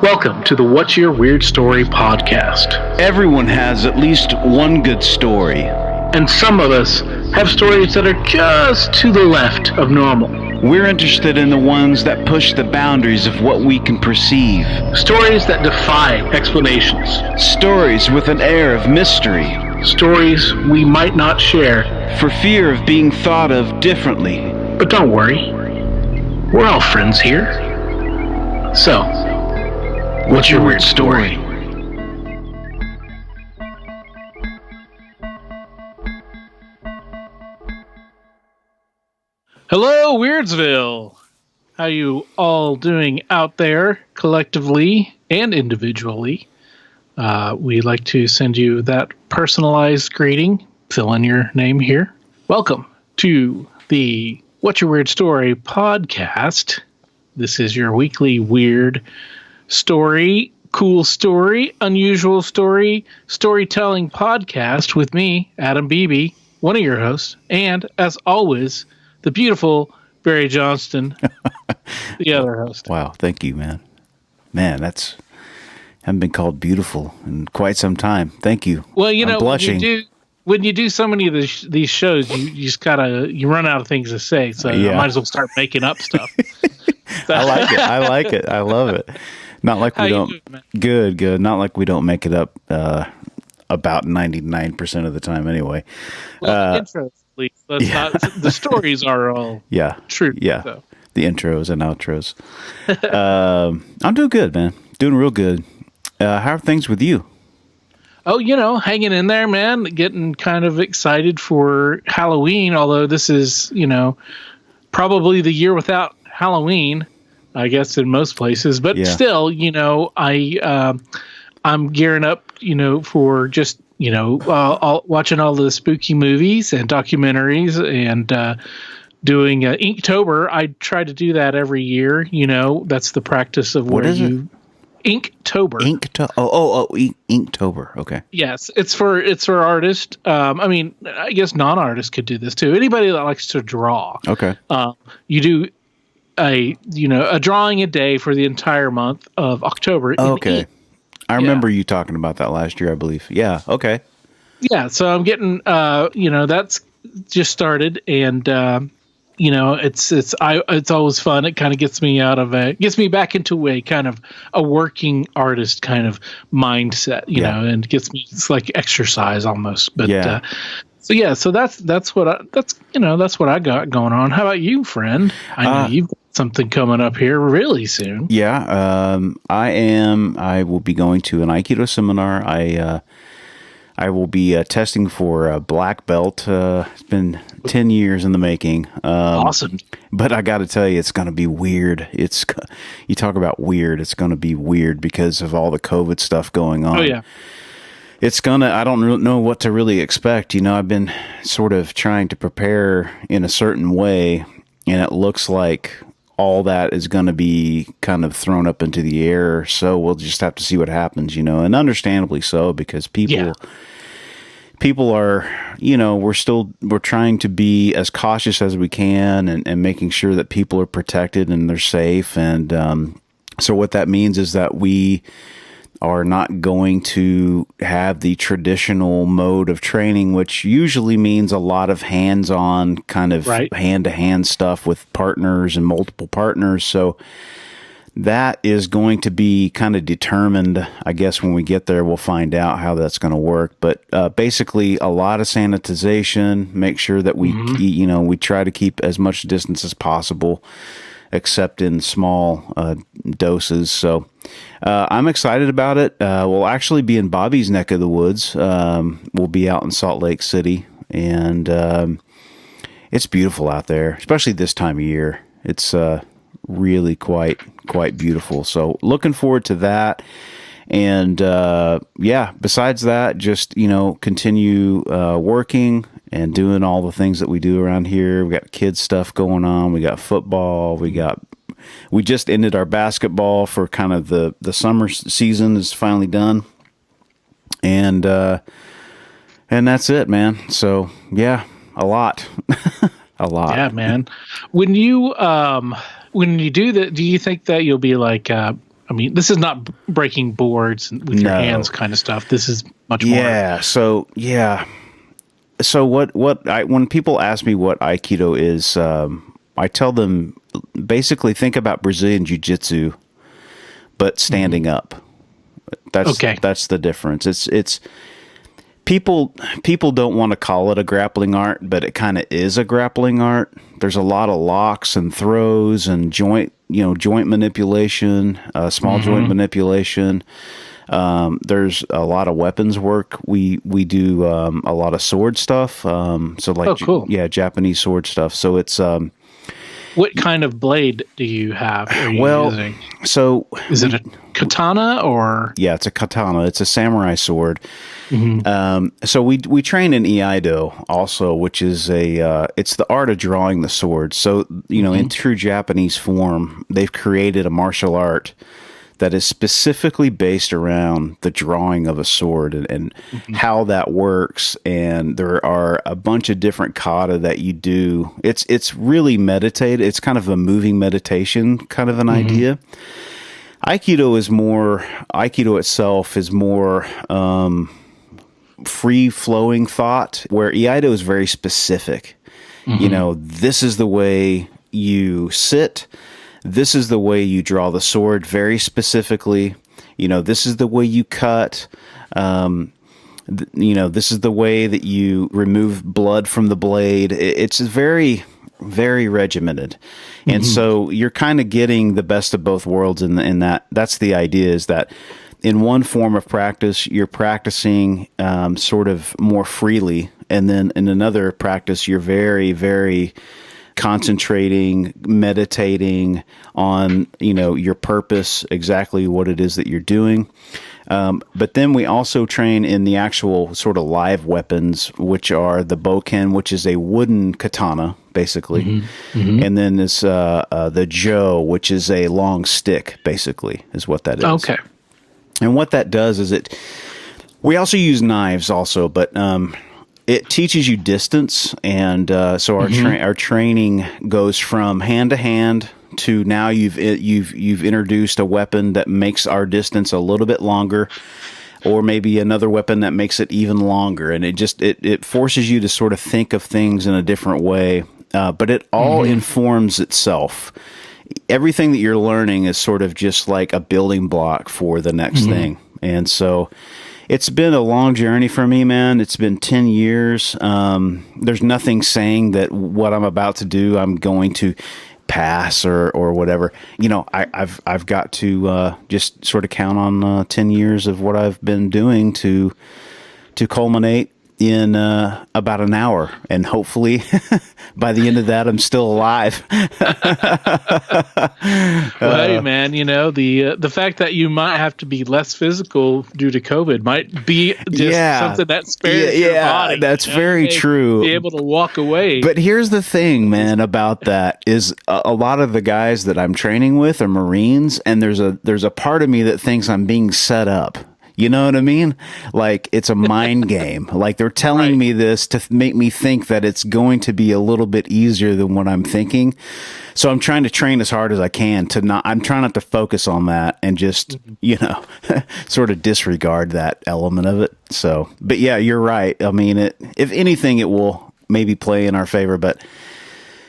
Welcome to the What's Your Weird Story podcast. Everyone has at least one good story. And some of us have stories that are just to the left of normal. We're interested in the ones that push the boundaries of what we can perceive. Stories that defy explanations. Stories with an air of mystery. Stories we might not share for fear of being thought of differently. But don't worry, we're all friends here. So, what's your weird story? Hello, Weirdsville. How you all doing out there, collectively and individually? We'd like to send you that personalized greeting. Fill in your name here. Welcome to the What's Your Weird Story podcast. This is your weekly weird story, cool story, unusual story, storytelling podcast with me, Adam Beebe, one of your hosts, and as always, the beautiful Barry Johnston, the other host. Wow, thank you, man. Man, haven't been called beautiful in quite some time. Thank you. Well, you know, blushing. When you do so many of these shows, you just you run out of things to say. So yeah. I might as well start making up stuff. I like it. I love it. Not like we don't. Good. Not like we don't make it up about 99% of the time anyway. Well, intros, at least. Not, the stories are all true. Yeah. So. The intros and outros. I'm doing good, man. Doing real good. How are things with you? Oh, hanging in there, man. Getting kind of excited for Halloween, although this is, probably the year without Halloween, I guess, in most places. But still, I'm gearing up, for just, watching all the spooky movies and documentaries and doing Inktober. I try to do that every year. That's the practice of what is it? Inktober. Inktober. Okay. Yes, it's for artists. I guess non-artists could do this too. Anybody that likes to draw. Okay. You do a drawing a day for the entire month of October. Okay. I remember you talking about that last year, I believe. Yeah. Okay. Yeah. So I'm getting that's just started, and it's always fun. It kind of gets me gets me back into a kind of a working artist kind of mindset, and gets me, it's like exercise almost. But so that's what I got going on. How about you, friend? I know you've got something coming up here really soon. Yeah, I will be going to an Aikido seminar. I will be testing for a black belt. It's been 10 years in the making. Awesome. But I got to tell you, it's going to be weird. You talk about weird. It's going to be weird because of all the COVID stuff going on. Oh, yeah. I don't know what to really expect. I've been sort of trying to prepare in a certain way, and it looks like all that is going to be kind of thrown up into the air. So we'll just have to see what happens, and understandably so, because people are, we're trying to be as cautious as we can and making sure that people are protected and they're safe. And so what that means is that we are not going to have the traditional mode of training, which usually means a lot of hands-on kind of hand-to-hand stuff with partners and multiple partners. So that is going to be kind of determined. I guess when we get there, we'll find out how that's going to work. But basically, a lot of sanitization, make sure that we, we try to keep as much distance as possible, except in small doses. So I'm excited about it. We'll actually be in Bobby's neck of the woods. We'll be out in Salt Lake City, and it's beautiful out there, especially this time of year. It's really quite beautiful. So looking forward to that. And besides that, just continue working and doing all the things that we do around here. We got kids stuff going on. We got football. We just ended our basketball for kind of the summer season is finally done. And that's it, man. So yeah, a lot. A lot. Yeah, man. When you do that, do you think that you'll be like I mean, this is not breaking boards with your hands kind of stuff. This is much more. Yeah. So when people ask me what Aikido is, I tell them basically think about Brazilian Jiu-Jitsu, but standing up. That's the difference. It's people don't want to call it a grappling art, but it kind of is a grappling art. There's a lot of locks and throws and joint manipulation, small joint manipulation. There's a lot of weapons work. We do a lot of sword stuff. Cool. Japanese sword stuff. So it's what kind of blade do you have? Are you using? So is it a katana or? Yeah, it's a katana. It's a samurai sword. Mm-hmm. So we train in Iaido also, which is it's the art of drawing the sword. So, in true Japanese form, they've created a martial art that is specifically based around the drawing of a sword and how that works. And there are a bunch of different kata that you do. It's really meditative. It's kind of a moving meditation kind of an idea. Aikido itself is more free-flowing thought, where Iaido is very specific. This is the way you sit. This is the way you draw the sword very specifically. This is the way you cut. This is the way that you remove blood from the blade. It's very, very regimented. And so you're kind of getting the best of both worlds in that. That's the idea, is that in one form of practice, you're practicing sort of more freely. And then in another practice, you're very, very concentrating, meditating on, your purpose, exactly what it is that you're doing. But then we also train in the actual sort of live weapons, which are the bokken, which is a wooden katana, basically. And then this the jo, which is a long stick, basically, is what that is. Okay. And what that does is we also use knives also, but it teaches you distance, and so our training goes from hand to hand to now you've introduced a weapon that makes our distance a little bit longer, or maybe another weapon that makes it even longer, and it forces you to sort of think of things in a different way, but it all informs itself. Everything that you're learning is sort of just like a building block for the next thing, and so. It's been a long journey for me, man. It's been 10 years. There's nothing saying that what I'm about to do, I'm going to pass or whatever. I've got to just sort of count on 10 years of what I've been doing to culminate in about an hour, and hopefully by the end of that I'm still alive. Well, hey man, the fact that you might have to be less physical due to COVID might be just something that spares your body. That's very true. Be able to walk away. But here's the thing, man, about that is a lot of the guys that I'm training with are Marines, and there's a part of me that thinks I'm being set up. You know what I mean? Like, it's a mind game. Like, they're telling me this to make me think that it's going to be a little bit easier than what I'm thinking. So I'm trying to train as hard as I can I'm trying not to focus on that and just, sort of disregard that element of it. So, but yeah, you're right. I mean, if anything, it will maybe play in our favor, but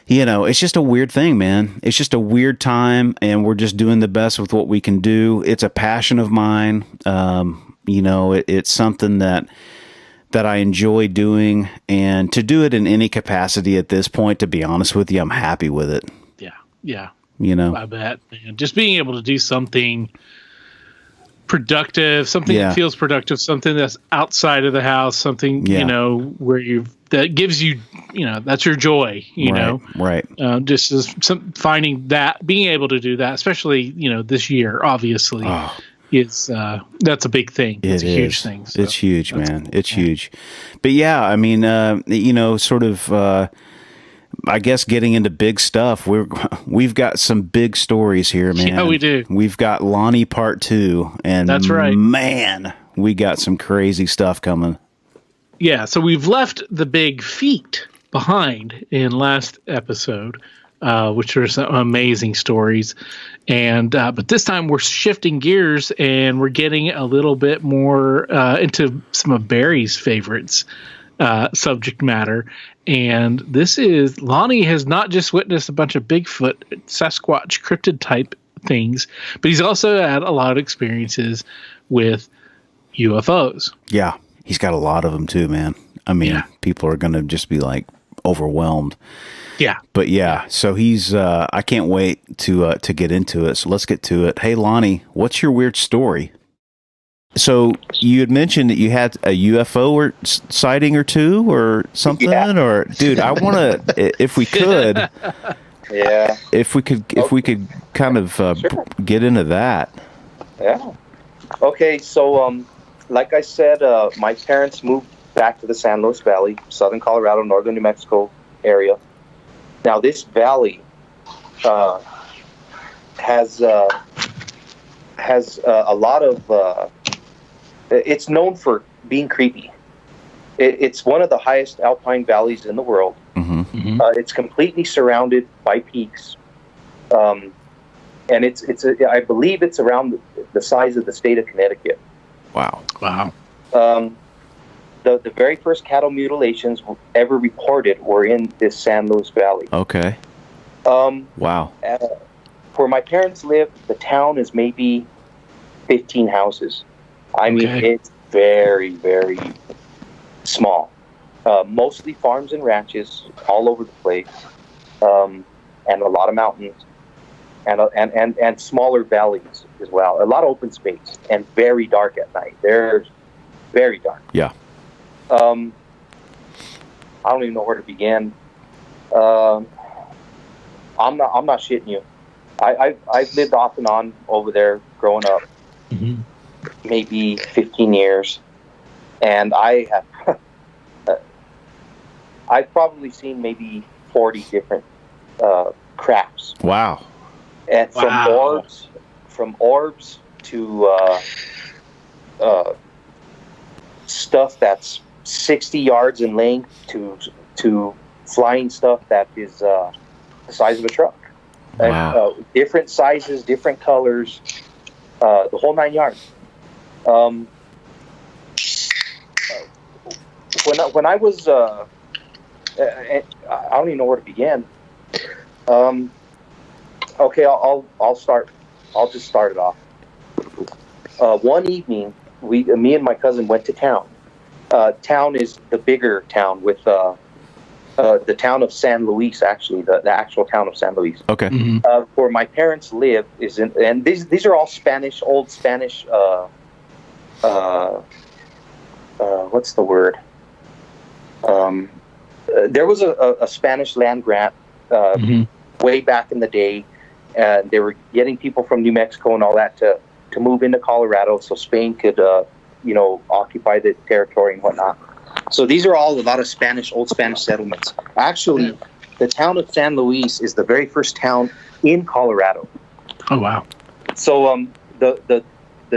it's just a weird thing, man. It's just a weird time, and we're just doing the best with what we can do. It's a passion of mine. It's something that I enjoy doing, and to do it in any capacity at this point, to be honest with you, I'm happy with it. Yeah. I bet, man. Just being able to do something productive, something that feels productive, something that's outside of the house, something, where that gives you, that's your joy, Right. Just as finding that, being able to do that, especially, this year, obviously, is, that's a big thing. It's a huge thing. So it's huge, man. It's huge. But yeah, I mean, sort of, I guess getting into big stuff, we've got some big stories here, man. Yeah, we do. We've got Lonnie Part 2, and that's right. Man, we got some crazy stuff coming. Yeah, so we've left the big feat behind in last episode. which are some amazing stories. And but this time we're shifting gears and we're getting a little bit more into some of Barry's favorites subject matter. And this is Lonnie has not just witnessed a bunch of Bigfoot, Sasquatch, cryptid type things, but he's also had a lot of experiences with UFOs. Yeah, he's got a lot of them too, man. I mean, people are going to just be like overwhelmed. Yeah. But yeah, so he's I can't wait to get into it. So let's get to it. Hey Lonnie, what's your weird story? So you had mentioned that you had a UFO or sighting or two or something, or dude, I want to, if we could, if we could kind of get into that. Yeah. Okay. So, like I said, my parents moved back to the San Luis Valley, southern Colorado, northern New Mexico area. Now, this valley has a lot of. It's known for being creepy. It's one of the highest alpine valleys in the world. Mm-hmm. Mm-hmm. It's completely surrounded by peaks, and I believe it's around the size of the state of Connecticut. Wow. The very first cattle mutilations ever reported were in this San Luis Valley. Okay. Wow. Where my parents live, the town is maybe 15 houses. I mean, it's very, very small. Mostly farms and ranches all over the place, and a lot of mountains, and smaller valleys as well. A lot of open space and very dark at night. There's very dark. Yeah. I don't even know where to begin. I'm not shitting you. I've lived off and on over there growing up. Mm-hmm. Maybe 15 years, and I have I've probably seen maybe 40 different crafts. Wow. And from orbs to stuff that's 60 yards in length to flying stuff that is the size of a truck. Wow. Different sizes, different colors, the whole 9 yards. When I was I don't even know where to begin. Okay, I'll start. I'll just start it off. One evening, me and my cousin went to town. Town is the bigger town with the town of San Luis, actually, the actual town of San Luis. Okay. Mm-hmm. Where my parents live is in, and these are all Spanish, old Spanish. What's the word? There was a Spanish land grant way back in the day, and they were getting people from New Mexico and all that to move into Colorado, so Spain could, occupy the territory and whatnot. So these are all a lot of old Spanish settlements. Actually, the town of San Luis is the very first town in Colorado. Oh wow! So the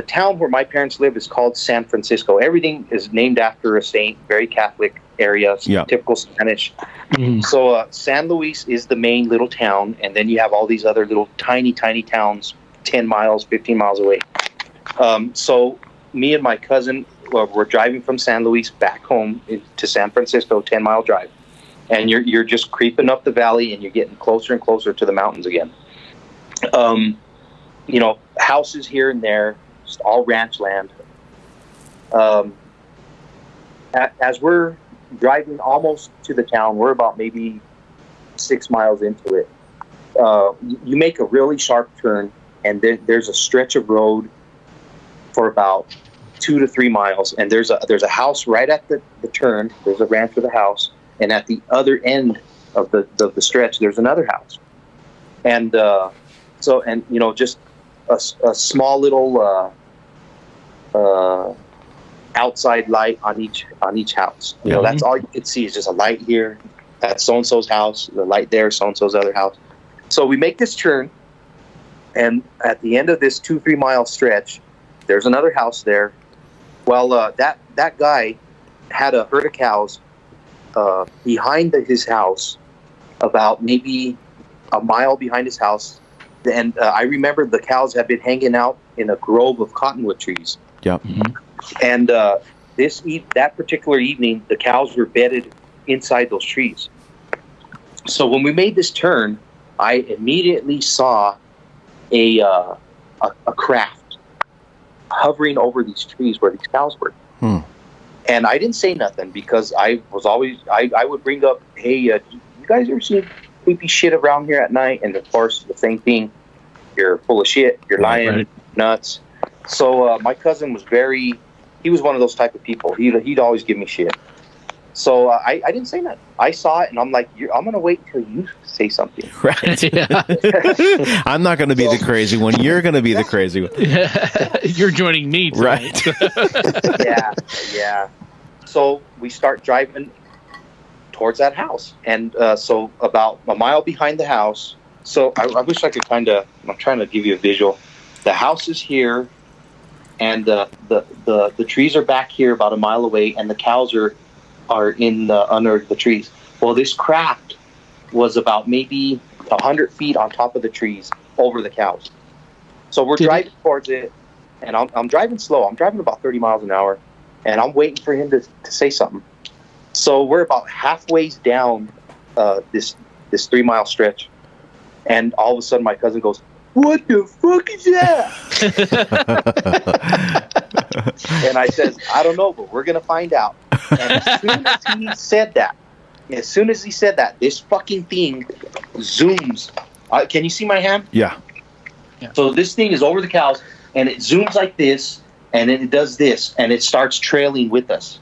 town where my parents live is called San Francisco. Everything is named after a saint, very Catholic area, typical Spanish. Mm. So San Luis is the main little town, and then you have all these other little tiny towns 10 miles, 15 miles away. So me and my cousin were driving from San Luis back home to San Francisco, 10-mile drive. And you're just creeping up the valley, and you're getting closer and closer to the mountains again. Houses here and there, just all ranch land. As we're driving almost to the town, we're about maybe 6 miles into it. You make a really sharp turn, and there's a stretch of road for about 2 to 3 miles, and there's a house right at the turn. There's a ranch with a house, and at the other end of the stretch, there's another house. And just a small little outside light on each house. That's all you could see is just a light here. That's so-and-so's house. The light there, so-and-so's other house. So we make this turn, and at the end of this 2-3 mile stretch, there's another house there. Well, that guy had a herd of cows behind his house, about maybe a mile behind his house. And I remember the cows had been hanging out in a grove of cottonwood trees. Yep. And that particular evening, the cows were bedded inside those trees. So when we made this turn, I immediately saw a craft hovering over these trees where these cows were. And I didn't say nothing because I would bring up, hey, you guys ever seen creepy shit around here at night? And of course, the same thing. You're full of shit. You're lying, nuts. So my cousin was he was one of those type of people. He'd always give me shit. So I didn't say nothing. I saw it, and I'm like, I'm going to wait till you say something. Right. I'm not going to be the crazy one. You're going to be the crazy one. You're joining me tonight. Right. Yeah. So we start driving towards that house. And so about a mile behind the house. So I wish I could I'm trying to give you a visual. The house is here, and the trees are back here about a mile away, and the cows are in under the trees. Well, this craft was about maybe 100 feet on top of the trees over the cows. So we're driving towards it, and I'm driving slow. I'm driving about 30 miles an hour, and I'm waiting for him to say something. So we're about halfway down this 3 mile stretch, and all of a sudden my cousin goes, "What the fuck is that?" And I says, "I don't know, but we're gonna find out." And as soon as he said that, this fucking thing zooms. Can you see my hand? Yeah. So this thing is over the cows, and it zooms like this, and then it does this, and it starts trailing with us.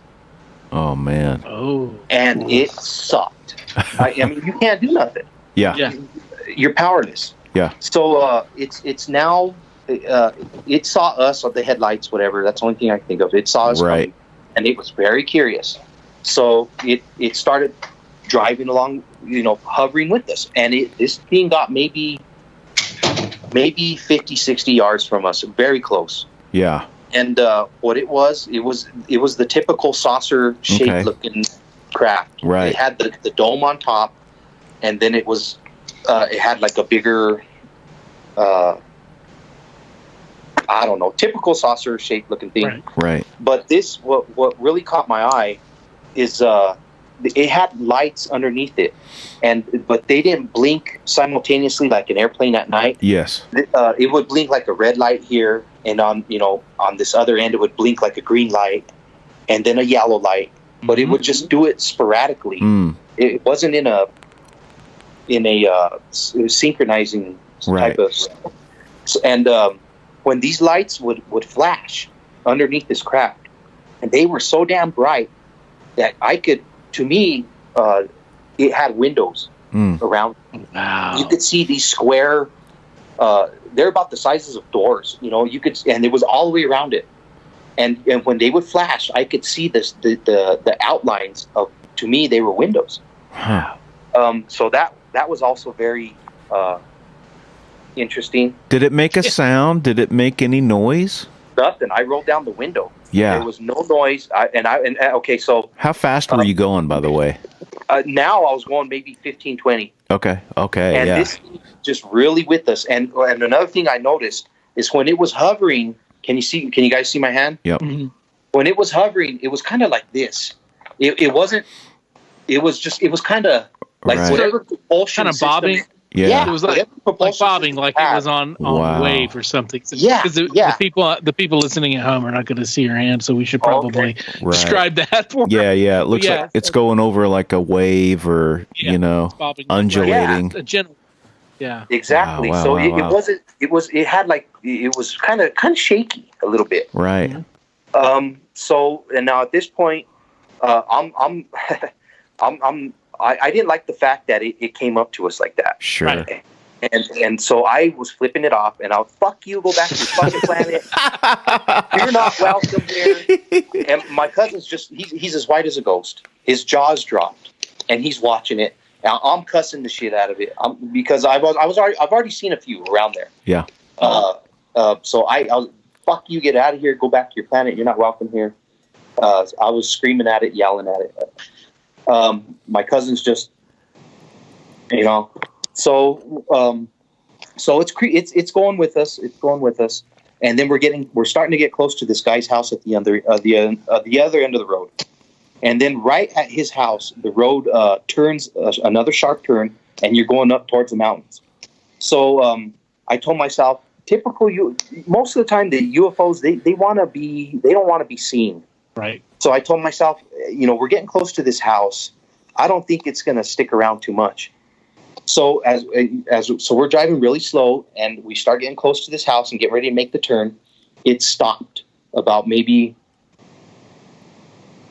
Oh man. Oh. And it sucked. I mean, you can't do nothing. Yeah. You're powerless. Yeah. So it's now it saw us on the headlights, whatever. That's the only thing I can think of. It saw us coming, and it was very curious. So it started driving along, hovering with us, and this thing got maybe 50, 60 yards from us, very close. Yeah. And what it was the typical saucer shaped looking craft. Right. It had the dome on top, and then it was it had like a bigger I don't know, typical saucer shaped looking thing. Right. But this what really caught my eye is it had lights underneath it, but they didn't blink simultaneously like an airplane at night. Yes. It would blink like a red light here, and on this other end it would blink like a green light, and then a yellow light. But it would just do it sporadically. It wasn't in a synchronizing type of. And when these lights would flash underneath this craft, and they were so damn bright that it had windows around. Wow. You could see these square. They're about the sizes of doors. You could, and it was all the way around it. And when they would flash, I could see the outlines of. To me, they were windows. Wow. So that was also very interesting. Did it make a sound? Did it make any noise? Nothing. I rolled down the window. Yeah. There was no noise. Okay, so how fast were you going, by the way? Now I was going maybe 15, 20. Okay. And this just really with us. And another thing I noticed is when it was hovering. Can you guys see my hand? Yep. Mm-hmm. When it was hovering, it was kind of like this. It wasn't. It was kind of like whatever propulsion kind of bobbing. Yeah. It was like bobbing, like it was on a wave or something. Yeah. Because the people listening at home are not going to see your hand, so we should probably describe that for them. Yeah. It looks like it's going over like a wave or, undulating. A gentle. Yeah. Exactly. Wow, so wow, it wow. wasn't. It was. It had like. It was kind of shaky a little bit. Right. So and now at this point, I didn't like the fact that it came up to us like that. Sure. Right? And so I was flipping it off, and I'll fuck you, go back to your fucking planet. You're not welcome here. And my cousin's he's as white as a ghost. His jaw's dropped, and he's watching it. Now, I'm cussing the shit out of it because I've already seen a few around there. Yeah. So I was, fuck you, get out of here, go back to your planet. You're not welcome here. I was screaming at it, yelling at it. My cousin's just, So it's going with us. It's going with us, and then we're starting to get close to this guy's house at the other end of the road, and then right at his house, the road turns another sharp turn, and you're going up towards the mountains. So I told myself, most of the time the UFOs they don't want to be seen. Right. So I told myself, we're getting close to this house. I don't think it's going to stick around too much. So so we're driving really slow, and we start getting close to this house and get ready to make the turn. It stopped about maybe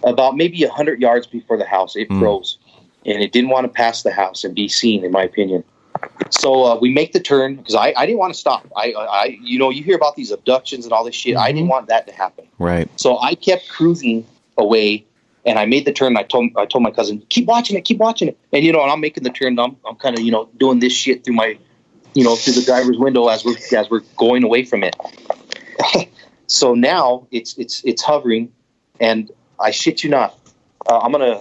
100 yards before the house. It froze, and it didn't want to pass the house and be seen, in my opinion. So we make the turn because I didn't want to stop. You hear about these abductions and all this shit. I didn't want that to happen. Right. So I kept cruising away, and I made the turn. And I told my cousin, keep watching it. And and I'm making the turn. I'm kind of doing this shit through my through the driver's window as we're going away from it. So now it's hovering, and I shit you not. I'm gonna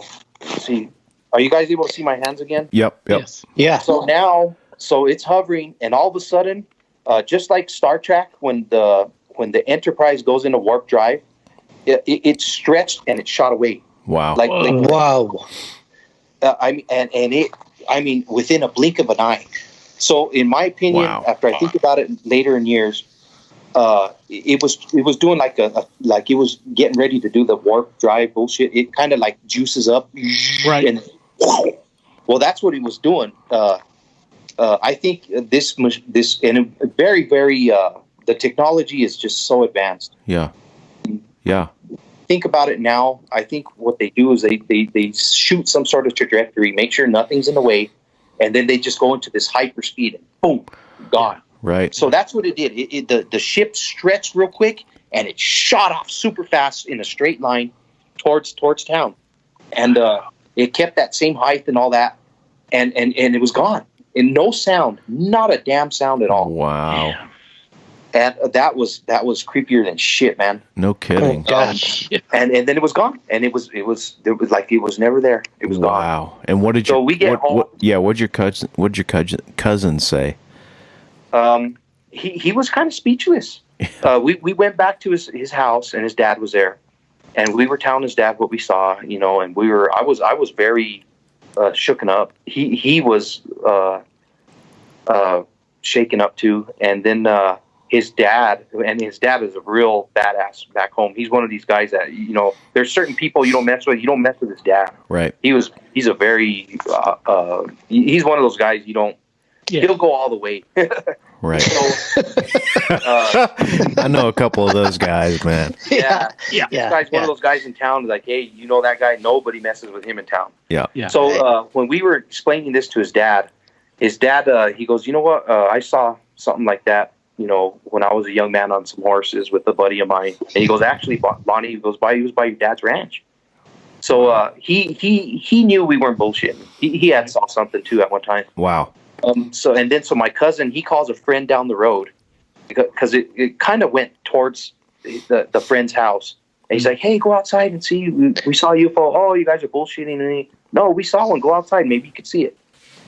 see. Are you guys able to see my hands again? Yep. Yes. Yeah. So it's hovering, and all of a sudden, just like Star Trek, when the Enterprise goes into warp drive, it stretched and it shot away. Wow. Wow. Within a blink of an eye. So, in my opinion, after I think about it later in years, it was doing like it was getting ready to do the warp drive bullshit. It kind of like juices up, Right. And well, that's what it was doing. I think this and very, very the technology is just so advanced. Yeah. Think about it now. I think what they do is they shoot some sort of trajectory, make sure nothing's in the way, and then they just go into this hyper speed and boom, gone. Right. So that's what it did. The ship stretched real quick and it shot off super fast in a straight line towards town, and it kept that same height and all that, and it was gone. And no sound, not a damn sound at all. Wow. Yeah. And that was creepier than shit, man. No kidding. Oh, gosh. And then it was gone, and it was like it was never there. It was gone. Wow. And what did So we get home. what'd your cousin say? He was kind of speechless. We went back to his house, and his dad was there, and we were telling his dad what we saw, and I was very shooken up. He was shaken up too, and then his dad is a real badass back home. He's one of these guys that there's certain people you don't mess with. You don't mess with his dad. Right. He's a very he's one of those guys you don't. Yeah. He'll go all the way. Right. So, I know a couple of those guys, man. yeah. Yeah. This guy's one of those guys in town. Like, hey, that guy? Nobody messes with him in town. Yeah. Yeah. So when we were explaining this to his dad, he goes, you know what? I saw something like that. When I was a young man on some horses with a buddy of mine, and he goes, actually, Bonnie, he was by your dad's ranch. So he knew we weren't bullshitting. He had saw something too at one time. Wow. So my cousin, he calls a friend down the road because it kind of went towards the friend's house. And he's like, hey, go outside and see. We saw a UFO. Oh, you guys are bullshitting. No, we saw one. Go outside. Maybe you could see it.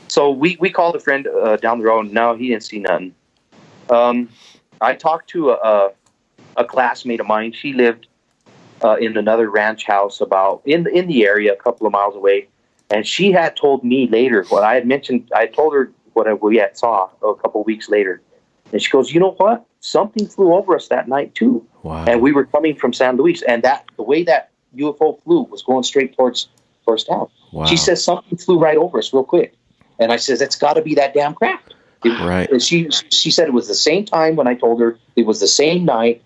So we called a friend down the road. No, he didn't see nothing. I talked to a classmate of mine. She lived in another ranch house in the area, a couple of miles away. And she had told me later what I had mentioned. I told her what we had saw a couple of weeks later. And she goes, you know what? Something flew over us that night too. Wow. And we were coming from San Luis. And the way that UFO flew was going straight towards town. Wow. She says something flew right over us real quick. And I says, that's got to be that damn craft. Right. And she said it was the same time when I told her. It was the same night.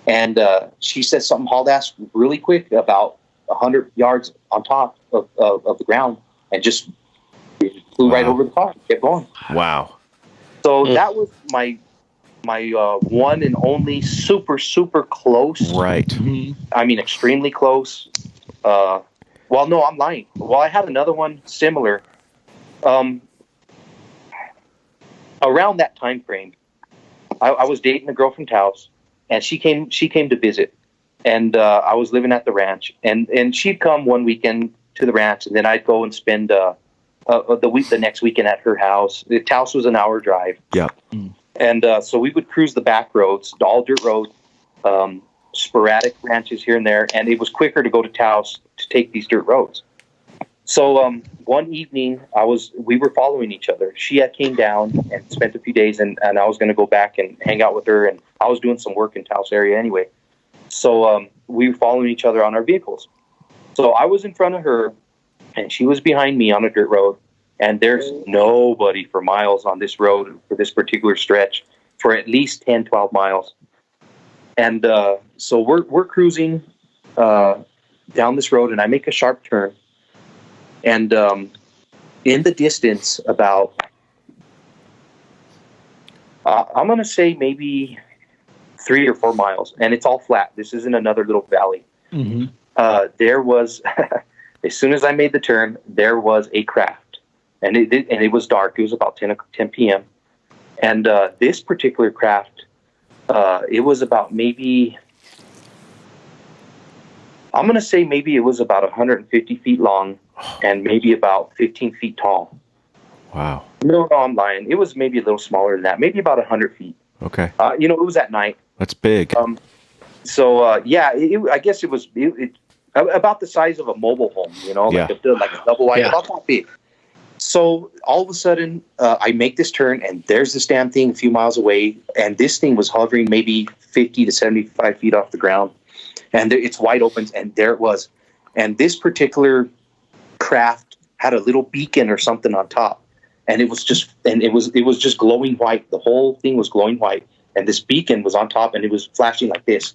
And she said something hauled ass really quick about 100 yards on top of the ground and just flew right over the car and kept going. Wow. So that was my one and only super, super close. Right. I mean, extremely close. Well, no, I'm lying. Well, I had another one similar. Around that time frame, I was dating a girl from Taos, and she came to visit, and I was living at the ranch, and she'd come one weekend to the ranch, and then I'd go and spend the next weekend at her house. Taos was an hour drive. Yep. And so we would cruise the back roads, all dirt roads, sporadic ranches here and there, and it was quicker to go to Taos to take these dirt roads. So one evening, we were following each other. She had came down and spent a few days, and I was going to go back and hang out with her, and I was doing some work in Taos area anyway. So we were following each other on our vehicles. So I was in front of her, and she was behind me on a dirt road, and there's nobody for miles on this road for this particular stretch for at least 10, 12 miles. And so we're cruising down this road, and I make a sharp turn. And in the distance, about, I'm going to say maybe 3 or 4 miles, and it's all flat. This isn't another little valley. Mm-hmm. There was, as soon as I made the turn, there was a craft, and it was dark. It was about 10 p.m. And this particular craft, it was about maybe, I'm going to say maybe it was about 150 feet long and maybe about 15 feet tall. Wow. No, I'm lying. It was maybe a little smaller than that, maybe about 100 feet. Okay. It was at night. That's big. I guess it was about the size of a mobile home, like a double wide, about that big. So all of a sudden, I make this turn, and there's this damn thing a few miles away, and this thing was hovering maybe 50 to 75 feet off the ground, and it's wide open, and there it was. And this particular craft had a little beacon or something on top, and it was just glowing white. The whole thing was glowing white, and this beacon was on top, and it was flashing like this.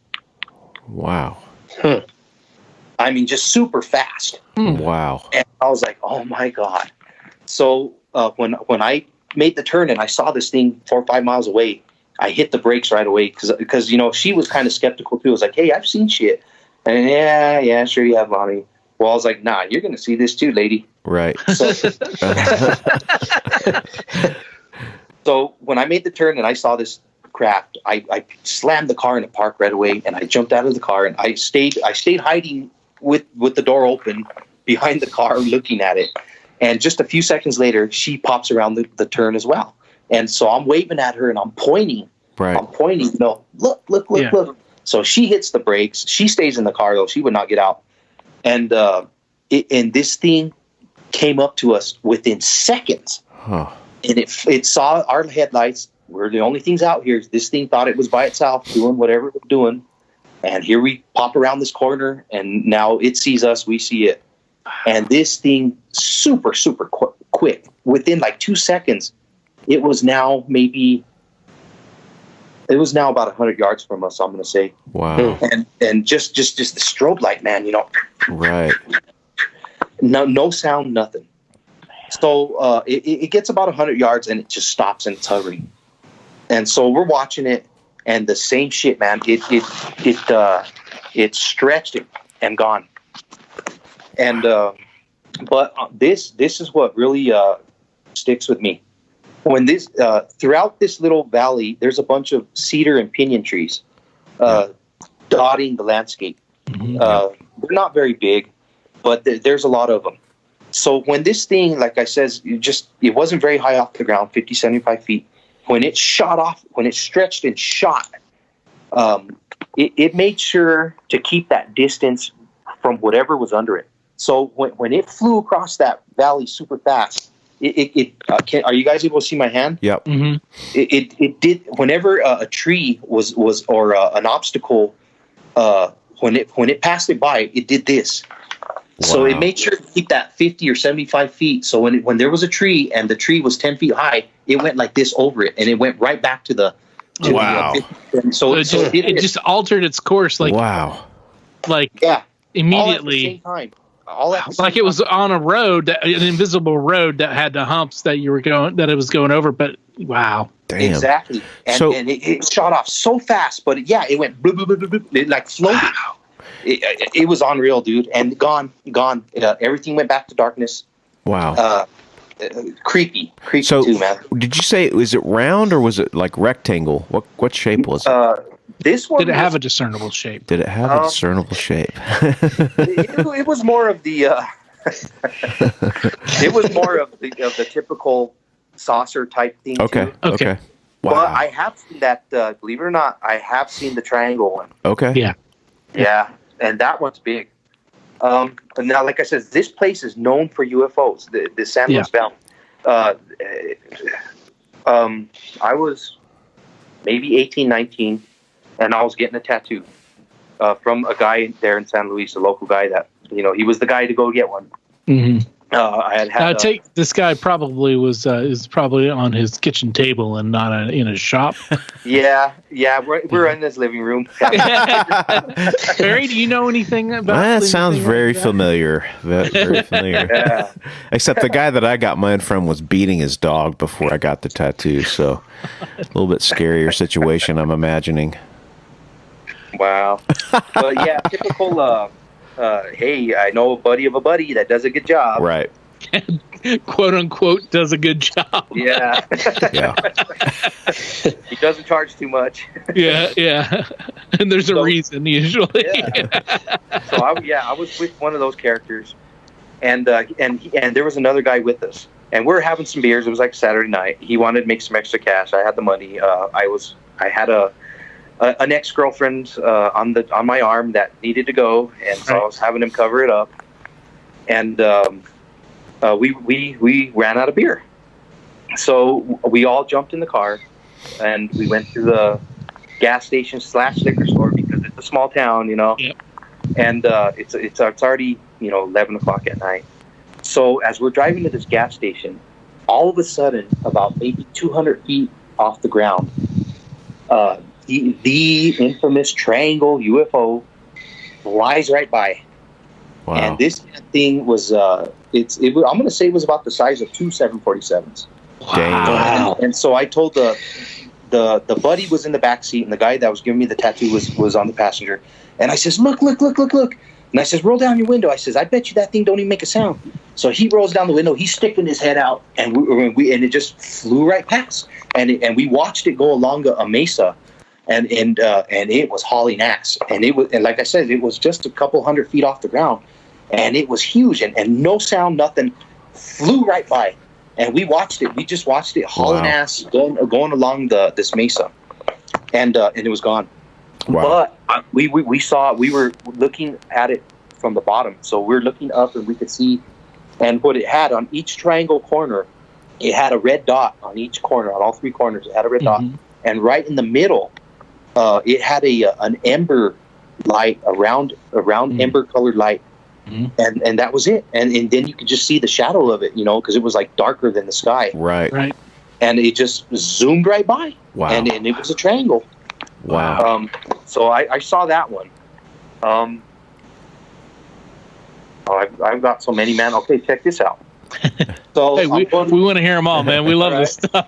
Wow. I mean, just super fast. Wow. And I was like, oh my God. So when I made the turn and I saw this thing 4 or 5 miles away, I hit the brakes right away because she was kind of skeptical too. I was like, hey, I've seen shit. And yeah, sure you have, Lonnie. Well, I was like, nah, you're going to see this too, lady. Right. So when I made the turn and I saw this craft, I slammed the car in the park right away, and I jumped out of the car, and I stayed hiding with the door open behind the car looking at it. And just a few seconds later, she pops around the turn as well. And so I'm waving at her, and I'm pointing. Right. I'm pointing, look. So she hits the brakes. She stays in the car, though. She would not get out. And and this thing came up to us within seconds. Huh. And it saw our headlights. We're the only things out here. This thing thought it was by itself doing whatever it was doing. And here we pop around this corner, and now it sees us. We see it. And this thing, super, super quick. Within like 2 seconds, it was now about 100 yards from us, I'm going to say. Wow. And just the strobe light, man, Right. No sound, nothing. So it gets about 100 yards, and it just stops, and it's hovering. And so we're watching it, and the same shit, man. It stretched it and gone. And but this is what really sticks with me. When this throughout this little valley, there's a bunch of cedar and pinyon trees dotting the landscape. Mm-hmm. They're not very big, but there's a lot of them. So when this thing, like I says, it wasn't very high off the ground, 50, 75 feet. When it shot off, when it stretched and shot, it made sure to keep that distance from whatever was under it. So when it flew across that valley super fast, are you guys able to see my hand? Yep. Mm-hmm. It did whenever a tree was or an obstacle. When it passed it by, it did this. Wow. So it made sure to keep that 50 or 75 feet. So when there was a tree and the tree was 10 feet high, it went like this over it, and it went right back to the. Wow. So it just altered its course, like wow. Like All at immediately. the same time. All at the same Like it was on a road, an invisible road that had the humps that it was going over. But wow, damn, exactly. And it shot off so fast, but it went bloop, bloop, bloop, bloop, it like floated. Wow. It was unreal, dude, and gone. Everything went back to darkness. Wow. Creepy so, too, man. Did you say was it round or was it like rectangle? What shape was it? This one did it have a discernible shape? Did it have a discernible shape? it was more of the It was more of the typical saucer type thing. Okay. Too. Okay. Wow. But I have seen that. Believe it or not, I have seen the triangle one. Okay. Yeah. Yeah, and that one's big. Now, like I said, this place is known for UFOs. The San Luis Valley. I was maybe 18, 19, and I was getting a tattoo from a guy there in San Luis, a local guy that, he was the guy to go get one. Mm-hmm. I had take this guy probably is probably on his kitchen table and not in his shop. Yeah, we're in his living room. Barry, do you know anything about that? Sounds very familiar. Very familiar. Yeah. Except the guy that I got mine from was beating his dog before I got the tattoo, so a little bit scarier situation, I'm imagining. Wow. But yeah, typical. Hey, I know a buddy of a buddy that does a good job. Right. Quote unquote does a good job. Yeah. Yeah. He doesn't charge too much. Yeah. And there's a reason usually. Yeah. So I was with one of those characters, and there was another guy with us, and we're having some beers. It was like Saturday night. He wanted to make some extra cash. I had the money. I had an ex-girlfriend on my arm that needed to go, and so I was having him cover it up, and we ran out of beer, so we all jumped in the car, and we went to the gas station / liquor store because it's a small town, Yep. and it's already 11 o'clock at night. So as we're driving to this gas station, all of a sudden, about maybe 200 feet off the ground, the infamous triangle UFO flies right by. Wow. And this thing was, I'm going to say it was about the size of two 747s. Wow. And so I told the buddy was in the back seat, and the guy that was giving me the tattoo was on the passenger. And I says, look. And I says, roll down your window. I says, I bet you that thing don't even make a sound. So he rolls down the window. He's sticking his head out, and it just flew right past. And we watched it go along a mesa. And it was hauling ass, and like I said, it was just a couple 100 feet off the ground, and it was huge, and no sound, nothing, flew right by, and we watched it. We just watched it hauling ass going along this mesa, and it was gone. Wow. But we were looking at it from the bottom, so we're looking up, and we could see, and what it had on each triangle corner, it had a red dot on each corner, on all three corners, it had a red dot, and right in the middle. It had an ember light, around ember colored light, and that was it. And then you could just see the shadow of it, because it was like darker than the sky. Right. And it just zoomed right by. Wow. And it was a triangle. Wow. So I saw that one. I've got so many, man. Okay, check this out. So hey, we want to hear them all, man. We love this stuff.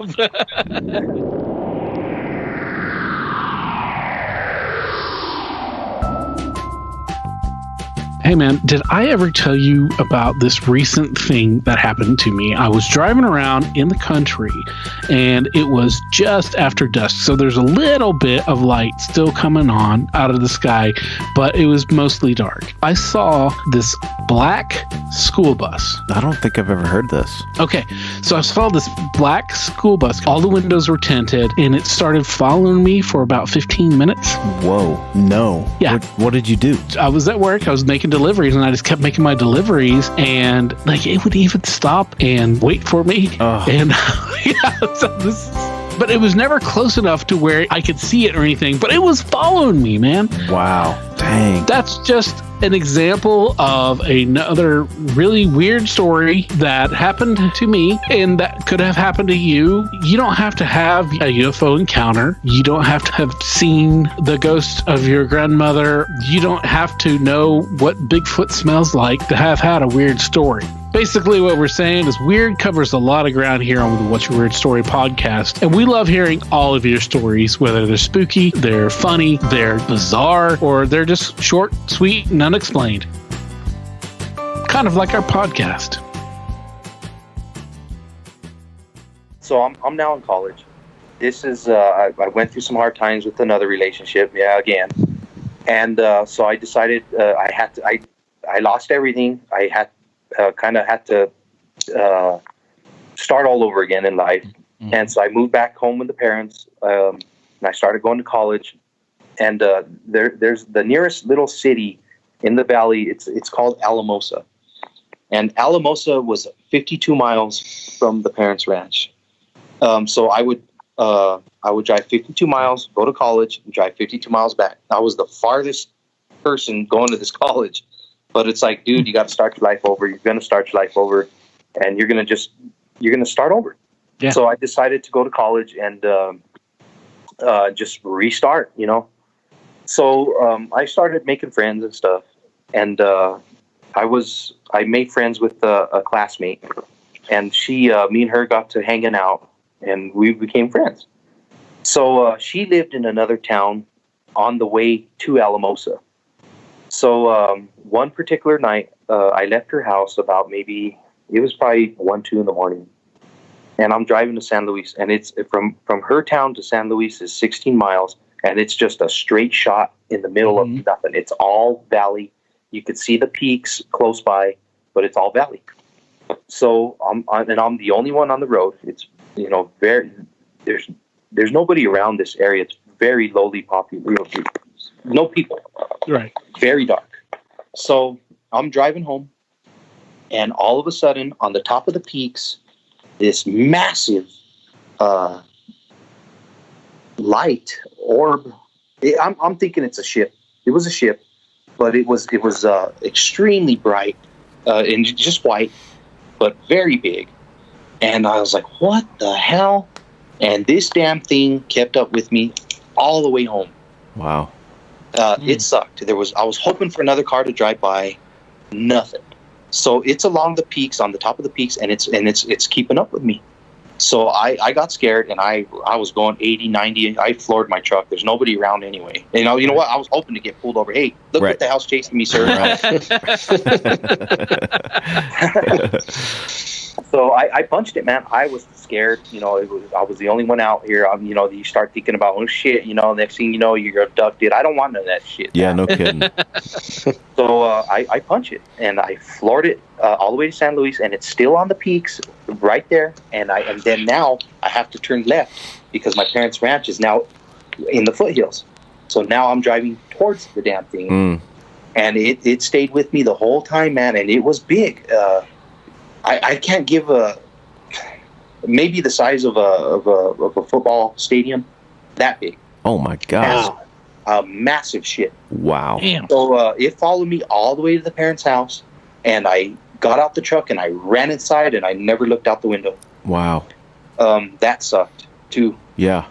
Hey man, did I ever tell you about this recent thing that happened to me? I was driving around in the country and it was just after dusk. So there's a little bit of light still coming on out of the sky, but it was mostly dark. I saw this black school bus. I don't think I've ever heard this. Okay, so I saw this black school bus. All the windows were tinted and it started following me for about 15 minutes. Whoa, no. Yeah. What did you do? I was at work. I was making deliveries and I just kept making my deliveries and like it would even stop and wait for me. And but it was never close enough to where I could see it or anything, but it was following me, man. Wow. Dang. That's just an example of another really weird story that happened to me and that could have happened to you. You don't have to have a UFO encounter. You don't have to have seen the ghost of your grandmother. You don't have to know what Bigfoot smells like to have had a weird story. Basically, what we're saying is weird covers a lot of ground here on the What's Your Weird Story podcast. And we love hearing all of your stories, whether they're spooky, they're funny, they're bizarre, or they're just short, sweet, and unexplained. Kind of like our podcast. So I'm now in college. This is, I went through some hard times with another relationship. Yeah, again. And so I decided I lost everything. I kind of had to start all over again in life. Mm-hmm. And so I moved back home with the parents, and I started going to college. And there's the nearest little city in the valley. It's called Alamosa, and Alamosa was 52 miles from the parents' ranch. So I would drive 52 miles, go to college, and drive 52 miles back. I was the farthest person going to this college, but it's like, dude, you got to start your life over. You're going to start your life over, and you're going to start over. Yeah. So I decided to go to college and just restart, you know. So I started making friends and stuff, and I made friends with a classmate, and me and her got to hanging out, and we became friends. So she lived in another town on the way to Alamosa. So one particular night, I left her house about it was probably 1, 2 in the morning. And I'm driving to San Luis, and it's from her town to San Luis is 16 miles, and it's just a straight shot in the middle of nothing. It's all valley. You could see the peaks close by, but it's all valley. So I'm the only one on the road. It's, you know, there's nobody around this area. It's very lowly populated. No people. Right. Very dark. So I'm driving home, and all of a sudden, on the top of the peaks, this massive light orb. I'm thinking it's a ship. It was a ship, but it was extremely bright and just white, but very big. And I was like, "What the hell?" And this damn thing kept up with me all the way home. Wow. It sucked. I was hoping for another car to drive by. Nothing. So it's along the peaks, on the top of the peaks, and it's keeping up with me. So I got scared, and I was going 80, 90. I floored my truck. There's nobody around anyway. You know what? I was hoping to get pulled over. Hey, look what the hell's chasing me, sir. So I punched it, man. I was scared. You know, I was the only one out here. You know, you start thinking about, oh shit. You know, next thing you know, you're abducted. I don't want none of that shit. Yeah, man. no kidding. So I punch it, and I floored it all the way to San Luis, and it's still on the peaks right there. And then now I have to turn left because my parents' ranch is now in the foothills. So now I'm driving towards the damn thing, and it stayed with me the whole time, man. And it was big. I can't give maybe the size of a football stadium, that big. Oh my God. Massive shit. Wow. Damn. So it followed me all the way to the parents' house, and I got out the truck and I ran inside, and I never looked out the window. Wow. That sucked too. Yeah.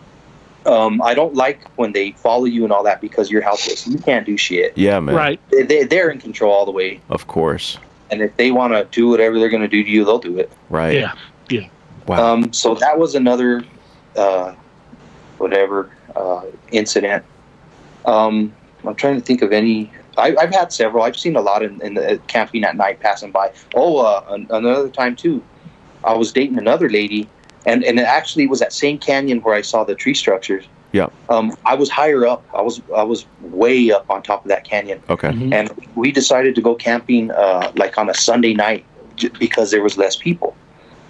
I don't like when they follow you and all that because you're helpless. You can't do shit. Yeah, man. Right. They're in control all the way. Of course. And if they want to do whatever they're going to do to you, they'll do it. Right. Yeah. Yeah. Wow. So that was another, incident. I'm trying to think of any. I've had several. I've seen a lot in the camping at night passing by. Another time too. I was dating another lady, and it actually was that same canyon where I saw the tree structures. Yeah. I was higher up. I was way up on top of that canyon. Okay. Mhm. And we decided to go camping like on a Sunday night because there was less people.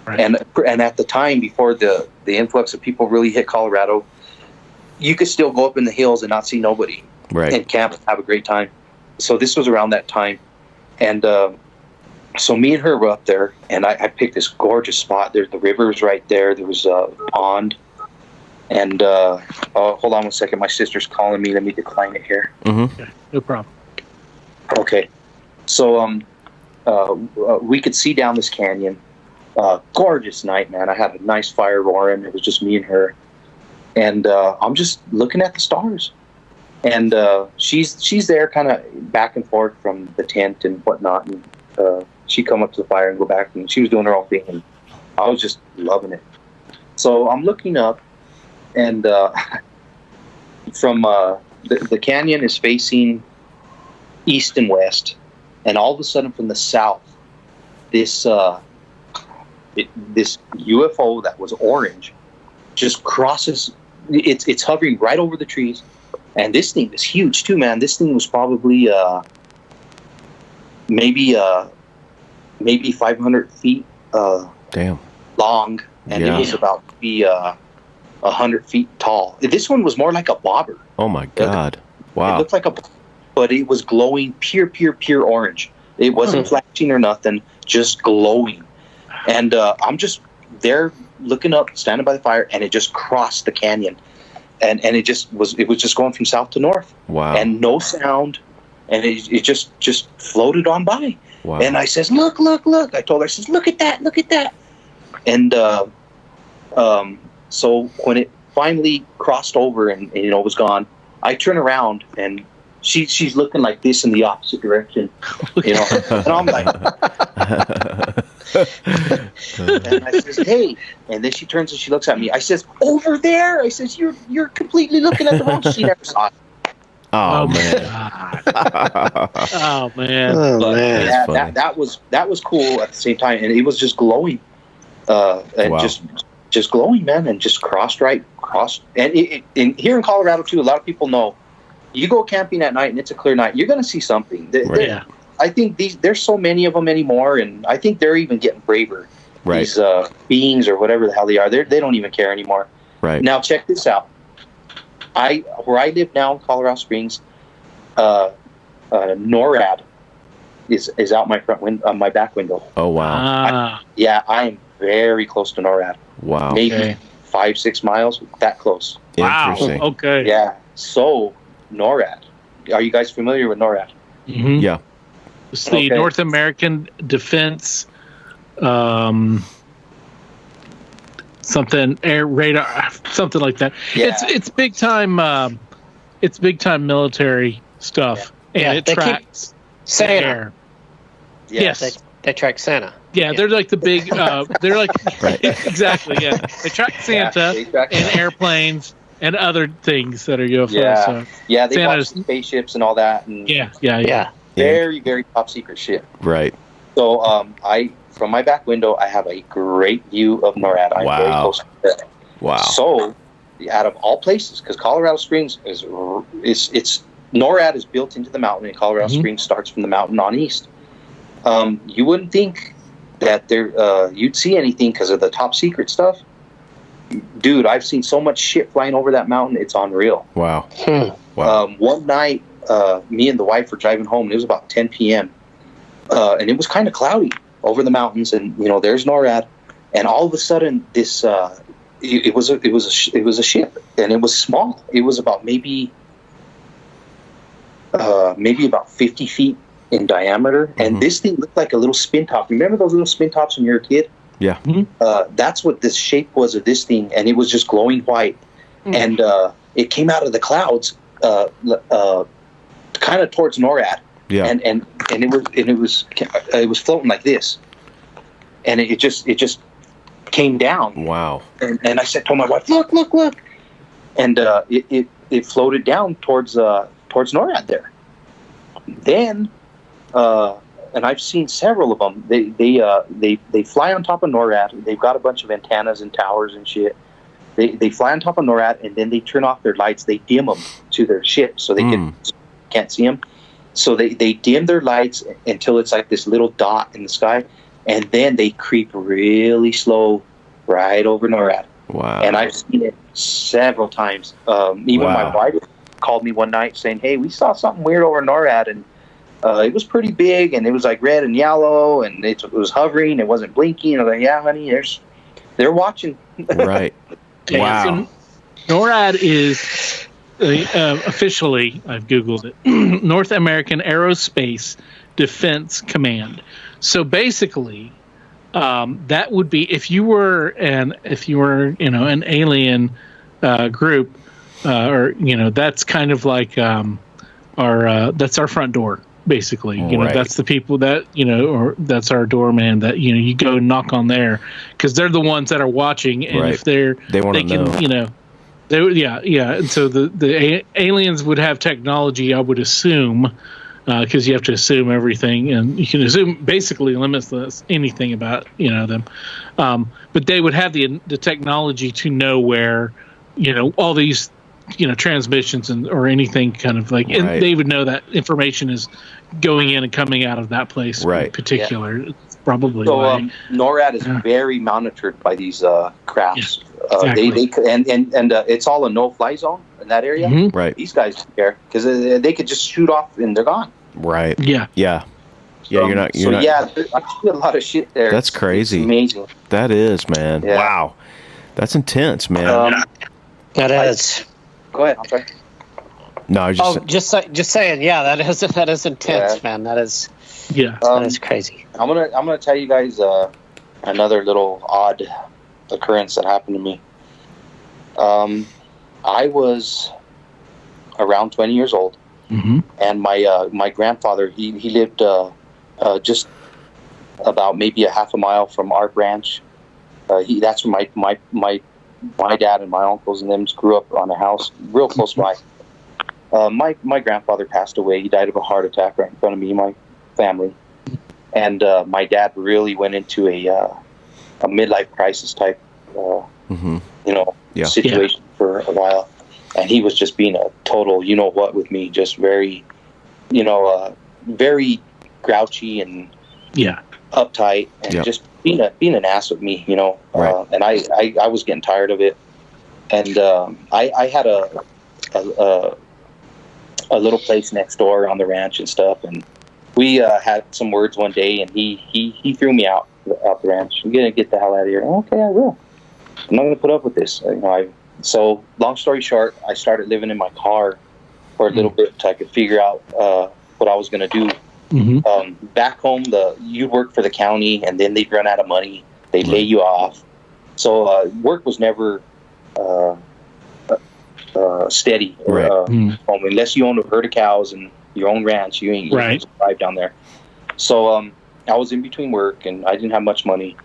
Right. And at the time, before the influx of people really hit Colorado, you could still go up in the hills and not see nobody. Right. And camp and have a great time. So this was around that time. And so me and her were up there, and I picked this gorgeous spot. There's the river's right there. There was a pond. And hold on one second. My sister's calling me. Let me decline it here. Mm-hmm. Okay. No problem. Okay. So we could see down this canyon. Gorgeous night, man. I had a nice fire roaring. It was just me and her. And I'm just looking at the stars. And she's there kind of back and forth from the tent and whatnot. And she'd come up to the fire and go back. And she was doing her own thing. And I was just loving it. So I'm looking up. And from the canyon is facing east and west. And all of a sudden from the south, this UFO that was orange just crosses. It's hovering right over the trees, and this thing is huge too, man. This thing was probably maybe maybe 500 feet Damn. long, and Yeah. it was about maybe 100 feet tall. This one was more like a bobber. Oh my God. It Wow. looked like but it was glowing pure orange. It wasn't flashing or nothing, just glowing. And I'm just there looking up, standing by the fire, and it just crossed the canyon. And it was just going from south to north. Wow. And no sound. And it just floated on by. Wow. And I says, look. I told her, I says, look at that. And so when it finally crossed over and was gone, I turn around and she's looking like this in the opposite direction, and I'm like, and I says, hey, and then she turns and she looks at me. I says, over there. I says, you're completely looking at the wrong. She never saw it. Oh, man. Oh man. But That's yeah, funny. that was cool at the same time, and it was just glowing, and Wow. just glowing, man, and just crossed. And here in Colorado too, a lot of people know, you go camping at night and it's a clear night, you're going to see something. Right. Yeah. I think there's so many of them anymore, and I think they're even getting braver. Right. These beings or whatever the hell they are, they don't even care anymore. Right. Now check this out. Where I live now in Colorado Springs, NORAD is out my my back window. Oh, wow. Yeah, I am very close to NORAD. Wow. Maybe Okay. 5-6 miles, that close. Wow. Interesting. Okay. Yeah. So NORAD. Are you guys familiar with NORAD? Mhm. Yeah. It's the Okay. North American Defense, something air radar, something like that. Yeah. It's big time. It's big time military stuff, Yeah, and it they keep tracks the Santa. air. Yeah. Yes. They track Santa. Yeah, they're like the big. They're like Right. exactly. Yeah, they track Santa they track and Santa. airplanes and other things that are UFOs. Yeah. So, Yeah, they watch Santa's- spaceships and all that, and Yeah. very, very top secret shit. Right. So, from my back window, I have a great view of NORAD. I'm very Wow. close to it. Wow. So, out of all places, because Colorado Springs it's NORAD is built into the mountain, and Colorado Mhm. Springs starts from the mountain on east. You wouldn't think that you'd see anything because of the top secret stuff. Dude, I've seen so much shit flying over that mountain; it's unreal. Wow. Hmm. Wow. One night, me and the wife were driving home, and it was about 10 p.m. And it was kind of cloudy over the mountains, and there's NORAD, and all of a sudden, this it was a ship, and it was small. It was about maybe about 50 feet in diameter, and Mhm. this thing looked like a little spin top. Remember those little spin tops when you were a kid? Yeah. Mhm. That's what this shape was of this thing, and it was just glowing white, and it came out of the clouds, kind of towards NORAD, Yeah. and it was floating like this, and it just came down, Wow. and I said to my wife, look, and it floated down towards NORAD there. Then, and I've seen several of them. They fly on top of NORAD. They've got a bunch of antennas and towers and shit. They fly on top of NORAD, and then they turn off their lights. They dim them to their ship so they can't see them. So they dim their lights until it's like this little dot in the sky, and then they creep really slow right over NORAD. Wow. And I've seen it several times. Even my Wow. wife called me one night saying, "Hey, we saw something weird over NORAD, and it was pretty big, and it was like red and yellow, and it was hovering. It wasn't blinking." I was like, "Yeah, honey, they're watching." Right. Yeah, Wow. so NORAD is officially, I've Googled it, North American Aerospace Defense Command. So basically, that would be if you were an alien group, or that's kind of like that's our front door. Basically, Right. that's the people that or that's our doorman that you go knock on there because they're the ones that are watching, and Right. if they want to can know. they would and so the aliens would have technology, I would assume, because you have to assume everything, and you can assume basically limitless anything about them, but they would have the technology to know where all these transmissions or anything kind of like, and Right. they would know that information is going in and coming out of that place Right. in particular. probably So why. NORAD is Yeah. very monitored by these crafts. Exactly. And it's all a no-fly zone in that area. Mhm. Right. These guys don't care because they could just shoot off and they're gone. Right. Yeah. Yeah. Yeah. You're not. Yeah, I see a lot of shit there. That's crazy. It's amazing. That is, man. Yeah. Wow. That's intense, man. That is. Go ahead. I'm sorry. No, I was Just saying. Yeah, that is intense, Yeah. man. That is Yeah. that is crazy. I'm gonna tell you guys another little odd occurrence that happened to me. I was around 20 years old, Hmm. and my grandfather he lived just about maybe a half a mile from our ranch. That's where my dad and my uncles and them grew up on a house real close by. My grandfather passed away. He died of a heart attack right in front of me, my family, and my dad really went into a midlife crisis type, Mhm. Yeah. situation for a while, and he was just being a total, you know what, with me, just very, very grouchy and Yeah. uptight, and Yep. just being an ass with me, Right. and I was getting tired of it, and I had a little place next door on the ranch and stuff, and we had some words one day, and he threw me out the ranch. I'm gonna get the hell out of here. Okay, I will. I'm not gonna put up with this. So long story short, I started living in my car for a little bit till I could figure out what I was gonna do. Hmm. Back home, you'd work for the county, and then they'd run out of money. They'd lay you off. So work was never steady. Right. Unless you owned a herd of cows and your own ranch, you ain't Right. gonna survive down there. So I was in between work, and I didn't have much money.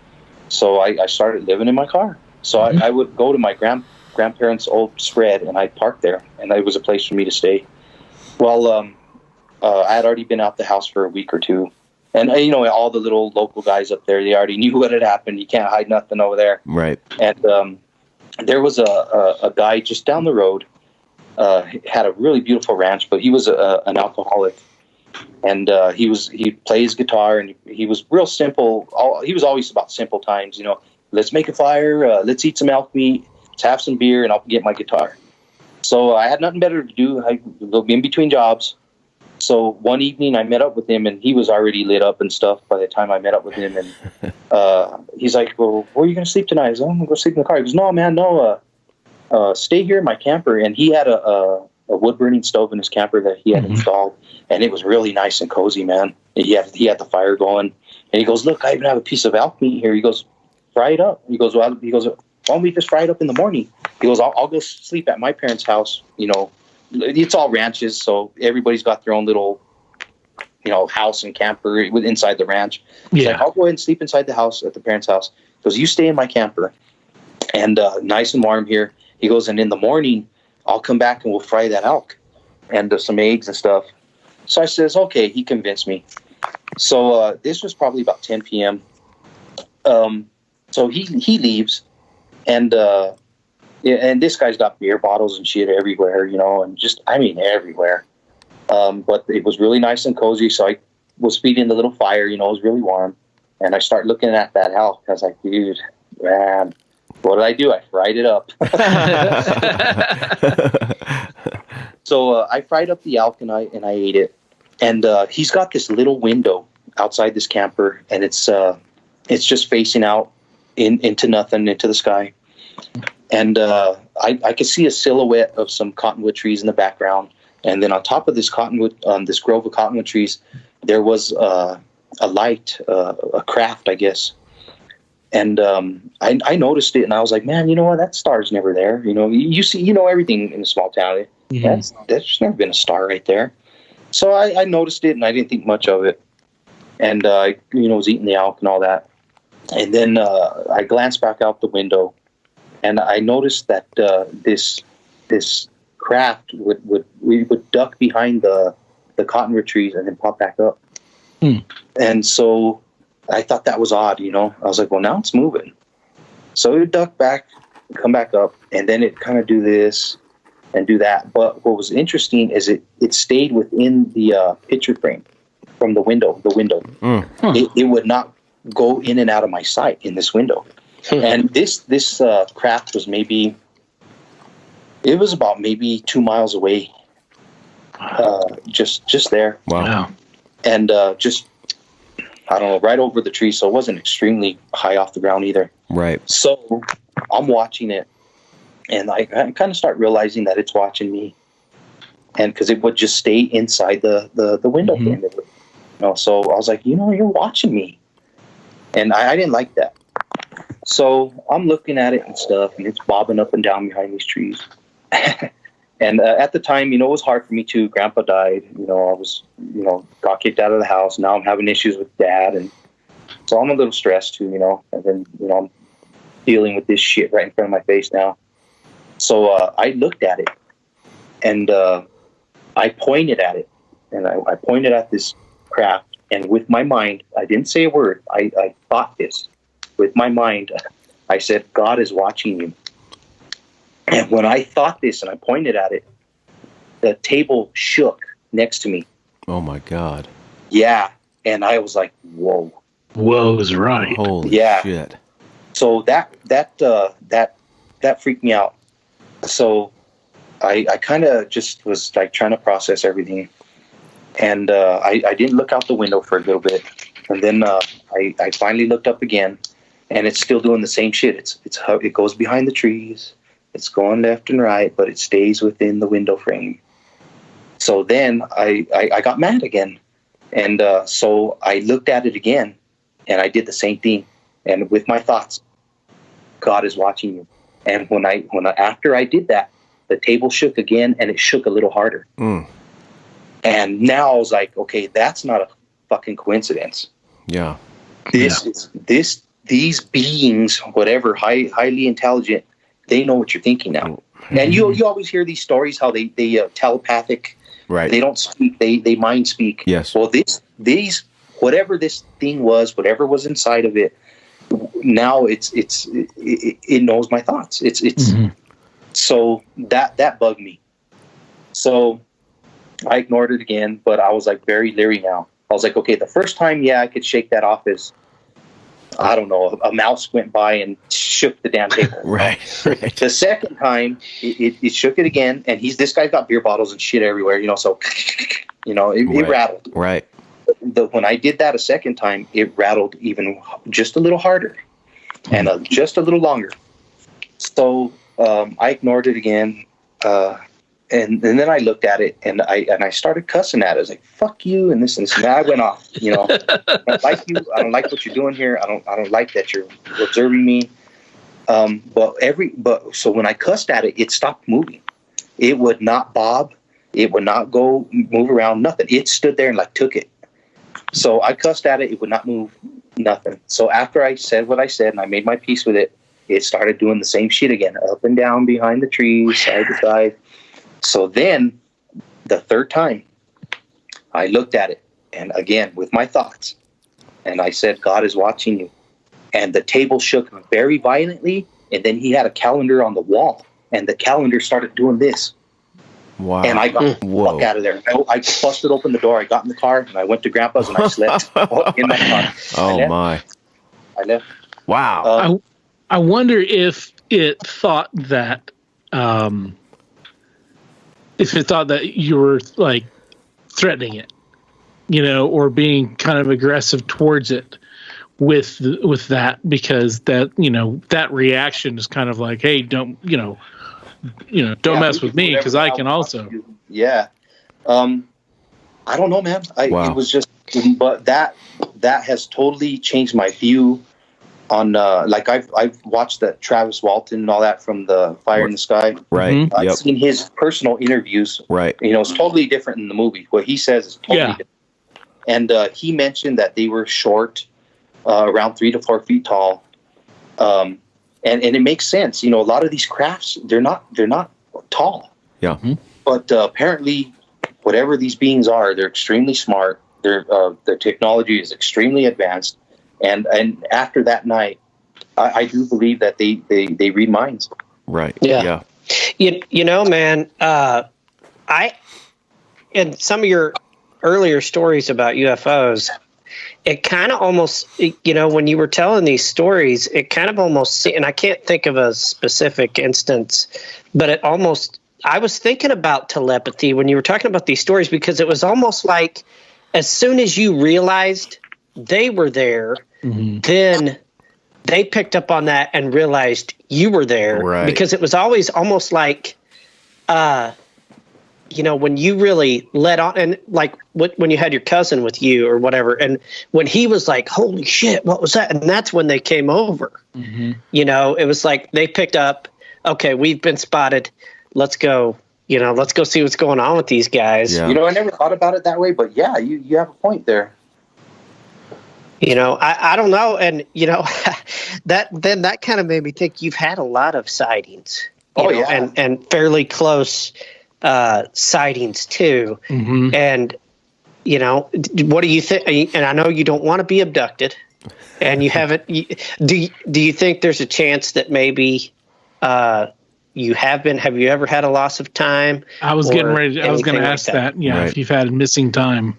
So I started living in my car. So I would go to my grandparents' old spread, and I'd park there, and it was a place for me to stay. Well, I had already been out the house for a week or two. And, all the little local guys up there, they already knew what had happened. You can't hide nothing over there. Right. And there was a guy just down the road, had a really beautiful ranch, but he was an alcoholic. And he'd play his guitar, and he was real simple. He was always about simple times, let's make a fire, let's eat some elk meat, let's have some beer, and I'll get my guitar. So I had nothing better to do. I was in between jobs. So one evening I met up with him, and he was already lit up and stuff by the time I met up with him. And he's like, well, where are you going to sleep tonight? I was like, I'm going to go sleep in the car. He goes, no, man, no, stay here in my camper. And he had a wood-burning stove in his camper that he had installed, and it was really nice and cozy, man. And he had the fire going. And he goes, look, I even have a piece of elk meat here. He goes, fry it up. He goes, why don't we just fry it up in the morning? He goes, I'll go sleep at my parents' house, It's all ranches, so everybody's got their own little, house and camper inside the ranch. He's like, I'll go ahead and sleep inside the house at the parents' house. He goes, you stay in my camper, and nice and warm here. He goes, and in the morning, I'll come back and we'll fry that elk and some eggs and stuff. So I says, okay. He convinced me. So this was probably about 10 p.m. So he leaves, and this guy's got beer bottles and shit everywhere, and just, everywhere. But it was really nice and cozy. So I was feeding the little fire, it was really warm. And I start looking at that elk. I was like, dude, man, what did I do? I fried it up. So I fried up the elk, and I ate it. And he's got this little window outside this camper, and it's just facing out into nothing, into the sky. And I could see a silhouette of some cottonwood trees in the background. And then on top of this this grove of cottonwood trees, there was a light, a craft, I guess. And I noticed it, and I was like, man, you know what? That star's never there. You see, everything in a small town. That's never been a star right there. So I noticed it, and I didn't think much of it. And I was eating the elk and all that. And then I glanced back out the window, and I noticed that this craft would duck behind the cottonwood trees and then pop back up. And so I thought that was odd, I was like, well, now it's moving. So it would duck back, come back up, and then it kind of do this and do that. But what was interesting is it stayed within the picture frame from the window. It would not go in and out of my sight in this window. And this craft was about maybe 2 miles away, just there. Wow. And just, I don't know, right over the tree, so it wasn't extremely high off the ground either. Right. So I'm watching it, and I kind of start realizing that it's watching me, and because it would just stay inside the window frame. It would, so I was like, you're watching me, and I didn't like that. So I'm looking at it and stuff, and it's bobbing up and down behind these trees. And at the time, it was hard for me too. Grandpa died. I was, got kicked out of the house. Now I'm having issues with Dad, and so I'm a little stressed too. And then I'm dealing with this shit right in front of my face now. So I looked at it, and I pointed at it, and I pointed at this craft, and with my mind, I didn't say a word. I thought this. With my mind, I said, God is watching you. And when I thought this and I pointed at it, the table shook next to me. Oh my God. Yeah. And I was like, whoa. Whoa is right. Holy shit. So that freaked me out. So I kind of just was like trying to process everything. And I didn't look out the window for a little bit. And then I finally looked up again, and it's still doing the same shit. It goes behind the trees. It's going left and right, but it stays within the window frame. So then I got mad again. And so I looked at it again, and I did the same thing. And with my thoughts, God is watching you. And after I did that, the table shook again, and it shook a little harder. And now I was like, okay, that's not a fucking coincidence. Yeah. These beings, whatever, highly intelligent, they know what you're thinking now. And you always hear these stories how they telepathic. Right. They don't speak. They mind speak. Yes. Well, these whatever this thing was, whatever was inside of it, now it knows my thoughts. So that bugged me. So I ignored it again, but I was like very leery now. I was like, okay, the first time, I could shake that off as, I don't know, a mouse went by and shook the damn table. Right. The second time, it shook it again, and this guy's got beer bottles and shit everywhere, so, it rattled. Right. When I did that a second time, it rattled even just a little harder and just a little longer. So I ignored it again, and then I looked at it, and I started cussing at it. I was like, "Fuck you!" and this and this. And I went off. I don't like you. I don't like what you're doing here. I don't like that you're observing me. So when I cussed at it, it stopped moving. It would not bob. It would not move around. Nothing. It stood there and took it. So I cussed at it. It would not move. Nothing. So after I said what I said and I made my peace with it, it started doing the same shit again, up and down behind the trees, side to side. So then, the third time, I looked at it, and again, with my thoughts, and I said, God is watching you. And the table shook very violently, and then he had a calendar on the wall, and the calendar started doing this. Wow. And I got the fuck out of there. I busted open the door, I got in the car, and I went to Grandpa's, and I slept in my car. Oh, my. I left. Wow. I wonder if it thought that... if it thought that you were threatening it, or being kind of aggressive towards it with that, because that, that reaction is kind of like, hey, don't mess with me because I can also. Yeah. I don't know, man. It was just, but that has totally changed my view on I've watched that Travis Walton and all that from the Fire in the Sky. Right. Mm-hmm. I've seen his personal interviews. Right. It's totally different in the movie. What he says is totally different. And he mentioned that they were short, around 3 to 4 feet tall. And it makes sense. A lot of these crafts, they're not tall. Yeah. Mm-hmm. But apparently, whatever these beings are, they're extremely smart. Their technology is extremely advanced. And after that night, I do believe that they read minds. Right. Yeah. Man, in some of your earlier stories about UFOs, it kind of almost, when you were telling these stories, it kind of almost, and I can't think of a specific instance, but it almost, I was thinking about telepathy when you were talking about these stories, because it was almost like as soon as you realized they were there, then they picked up on that and realized you were there. Right. Because it was always almost like, when you really let on, and like when you had your cousin with you or whatever, and when he was like, holy shit, what was that? And that's when they came over. It was like they picked up, okay, we've been spotted. Let's go, let's go see what's going on with these guys. Yeah. I never thought about it that way, but yeah, you have a point there. I don't know. And, that kind of made me think you've had a lot of sightings. And fairly close sightings too. And, what do you think? And I know you don't want to be abducted, and you haven't. Do you think there's a chance that maybe you have been? Have you ever had a loss of time? I was getting ready. I was going to ask that. Yeah, Right. if you've had missing time.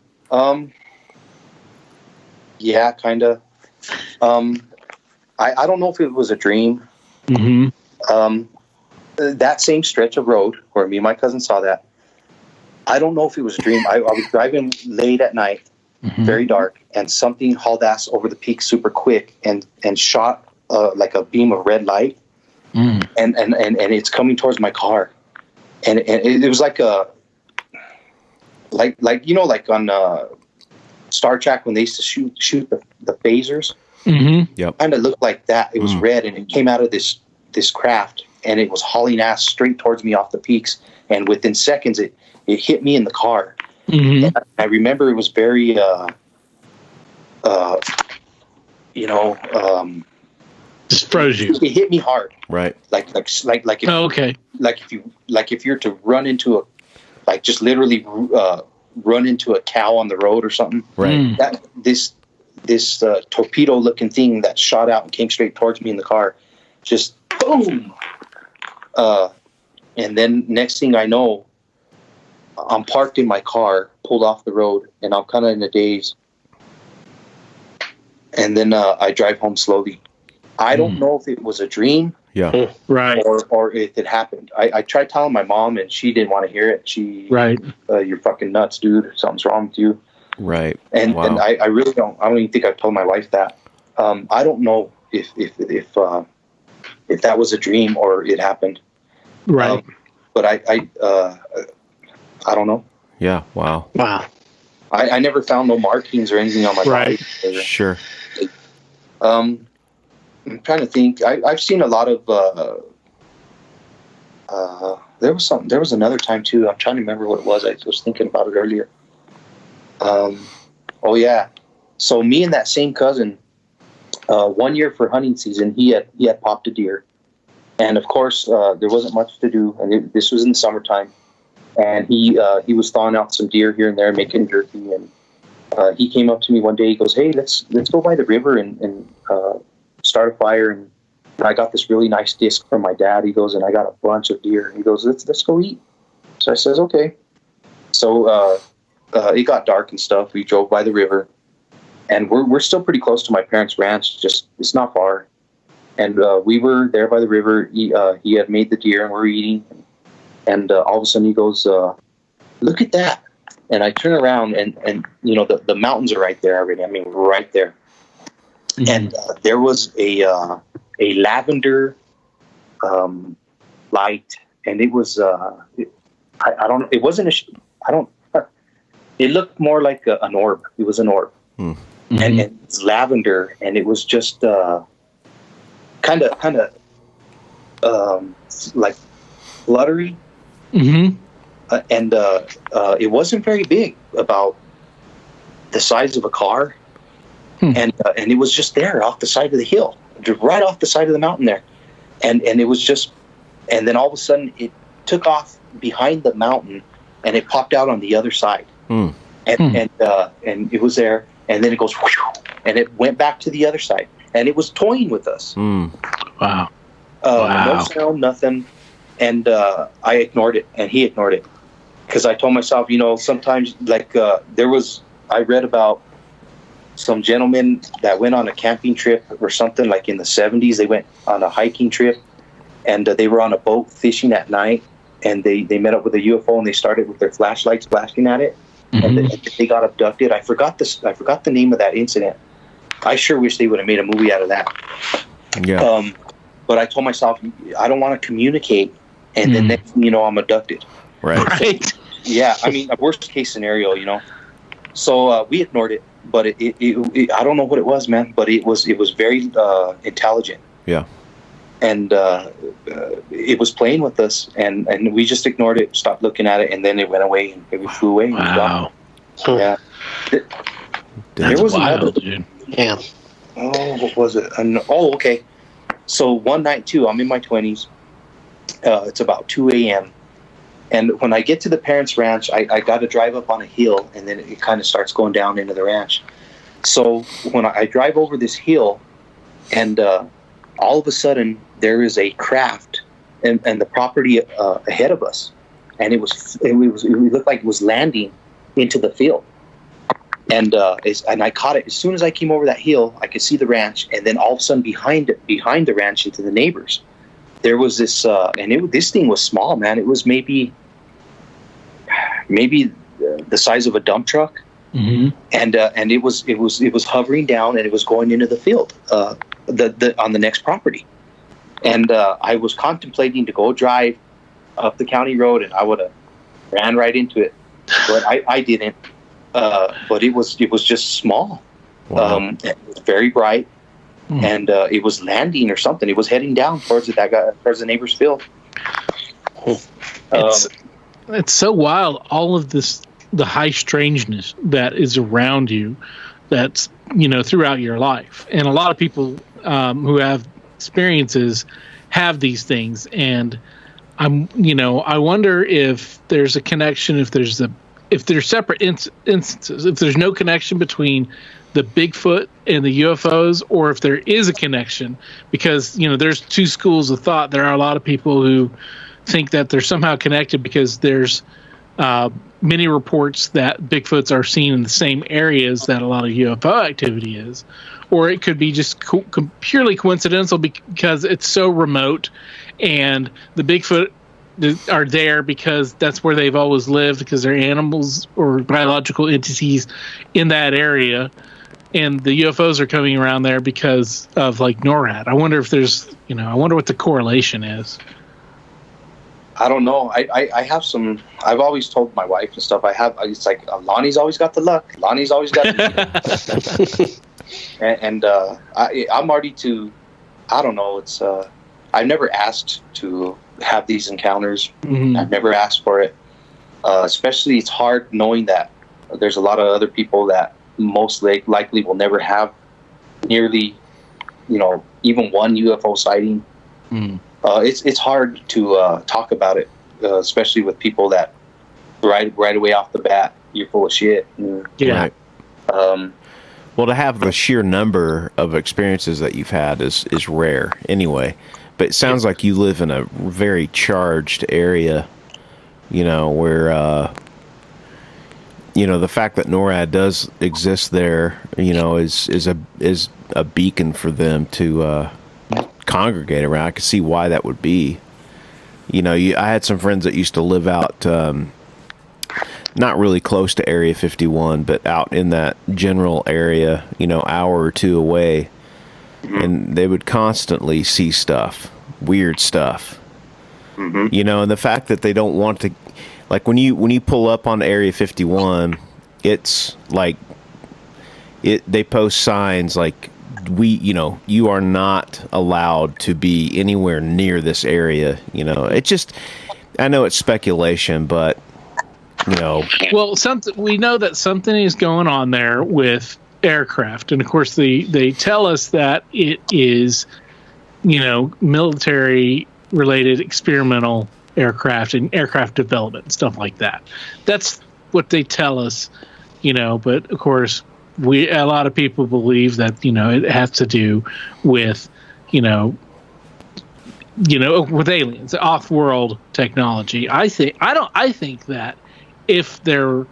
Yeah, kind of. I don't know if it was a dream. That same stretch of road where me and my cousin saw that, I don't know if it was a dream. I was driving late at night, very dark, and something hauled ass over the peak super quick and shot like a beam of red light, and it's coming towards my car, and it was like like on Star Trek when they used to shoot the phasers. Yep. Kind of looked like that. It was red, and it came out of this craft, and it was hauling ass straight towards me off the peaks. And within seconds, it hit me in the car. And I remember it was very, Just froze you. it hit me hard. Right. Like if, Oh, okay. if you're to run into just literally run into a cow on the road or something. Right. That this torpedo looking thing that shot out and came straight towards me in the car, just boom. And then next thing I know, I'm parked in my car, pulled off the road, and I'm kind of in a daze. And then I drive home slowly. I don't know if it was a dream, Yeah. Right. or if it happened. I tried telling my mom, and she didn't want to hear it. Right. You're fucking nuts, dude. Something's wrong with you. Right. And Wow. and I really don't. I don't even think I've told my wife that. I don't know if that was a dream or it happened. Right. But I don't know. Yeah. Wow. Wow. I never found no markings or anything on my Right. body. Sure. I'm trying to think. I've seen a lot of. There was another time too. I'm trying to remember what it was. I was thinking about it earlier. Oh yeah. So me and that same cousin, 1 year for hunting season, he had popped a deer, and of course there wasn't much to do, and this was in the summertime, and he was thawing out some deer here and there, making jerky, and he came up to me one day. He goes, "Hey, let's go by the river and start a fire." And I got this really nice disc from my dad. He goes, and I got a bunch of deer. He goes, let's go eat. So I says, okay. So it got dark and stuff. We drove by the river, and we're still pretty close to my parents' ranch. Just it's not far. And we were there by the river. He had made the deer, and we're eating. And all of a sudden, he goes, "Look at that!" And I turn around, and the mountains are right there already. I mean, right there. And there was a lavender light, and it was I don't know. It wasn't it looked more like an orb. It was an orb, and it's lavender, and it was just kind of like fluttery, and it wasn't very big, about the size of a car. And it was just there off the side of the hill, right off the side of the mountain there. And it was just, and then all of a sudden it took off behind the mountain and it popped out on the other side. And it was there, and then it goes, whew, and it went back to the other side, and it was toying with us. Wow. No sound, nothing. And I ignored it, and he ignored it. Because I told myself, sometimes I read about some gentlemen that went on a camping trip or something, like in the 70s. They went on a hiking trip, and they were on a boat fishing at night, and they met up with a UFO, and they started with their flashlights flashing at it, and they got abducted. I forgot the name of that incident. I sure wish they would have made a movie out of that. Yeah. But I told myself, I don't want to communicate, and then next thing you know, I'm abducted. Right. Yeah, I mean, a worst case scenario, you know. So we ignored it, but it I don't know what it was, man, but it was very intelligent. Yeah. And it was playing with us, and we just ignored it, stopped looking at it, and then it went away, and it flew away. Wow. Yeah. That's wild, dude. Yeah. Oh, what was it? Okay. So one night, too, I'm in my 20s. It's about 2 a.m. And when I get to the parents' ranch, I got to drive up on a hill, and then it kind of starts going down into the ranch. So when I drive over this hill, and all of a sudden there is a craft and the property ahead of us, and it looked like it was landing into the field. And I caught it as soon as I came over that hill. I could see the ranch, and then all of a sudden behind the ranch into the neighbors, there was this, this thing was small, man. It was maybe the size of a dump truck, and it was hovering down, and it was going into the field, on the next property. And I was contemplating to go drive up the county road, and I would have ran right into it, but I didn't. But it was just small. Wow. It was very bright, and it was landing or something. It was heading down towards the neighbor's field. It's so wild. All of this, the high strangeness that is around you, that's throughout your life, and a lot of people who have experiences have these things, and I wonder if there's a connection, if there's separate instances, if there's no connection between the Bigfoot and the UFOs, or if there is a connection, because there's two schools of thought. There are a lot of people who think that they're somehow connected because there's many reports that Bigfoots are seen in the same areas that a lot of UFO activity is, or it could be just purely coincidental because it's so remote, and the Bigfoot are there because that's where they've always lived, because they're animals or biological entities in that area, and the UFOs are coming around there because of like NORAD. I wonder if there's, I wonder what the correlation is. I don't know. I have some. I've always told my wife and stuff. It's like Lonnie's always got the luck. Lonnie's always got the and I'm already to. I don't know. It's I've never asked to have these encounters. I've never asked for it. Especially, it's hard knowing that there's a lot of other people that most likely will never have nearly, even one UFO sighting. It's hard to talk about it, especially with people that right away off the bat, you're full of shit. Yeah. Right. Well, to have the sheer number of experiences that you've had is rare anyway. But it sounds like you live in a very charged area, where, the fact that NORAD does exist there, is a beacon for them to congregate around. I could see why that would be. I had some friends that used to live out, not really close to Area 51, but out in that general area, hour or two away. And they would constantly see stuff, weird stuff, and the fact that they don't want to, like when you pull up on Area 51, it's like they post signs like, you are not allowed to be anywhere near this area. It just, I know it's speculation, but well, we know that something is going on there with aircraft, and of course they tell us that it is military related experimental aircraft and aircraft development and stuff like that. That's what they tell us, but of course a lot of people believe that it has to do with with aliens, off-world technology. I think that if there's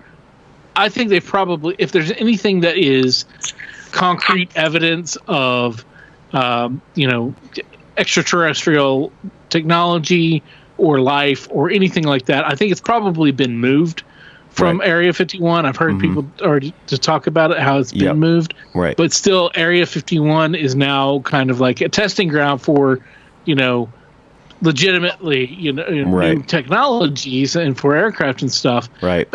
anything that is concrete evidence of, extraterrestrial technology or life or anything like that. I think it's probably been moved from Area 51. I've heard people already to talk about it, how it's been moved. Right. But still, Area 51 is now kind of like a testing ground for, legitimately, new technologies and for aircraft and stuff. Right.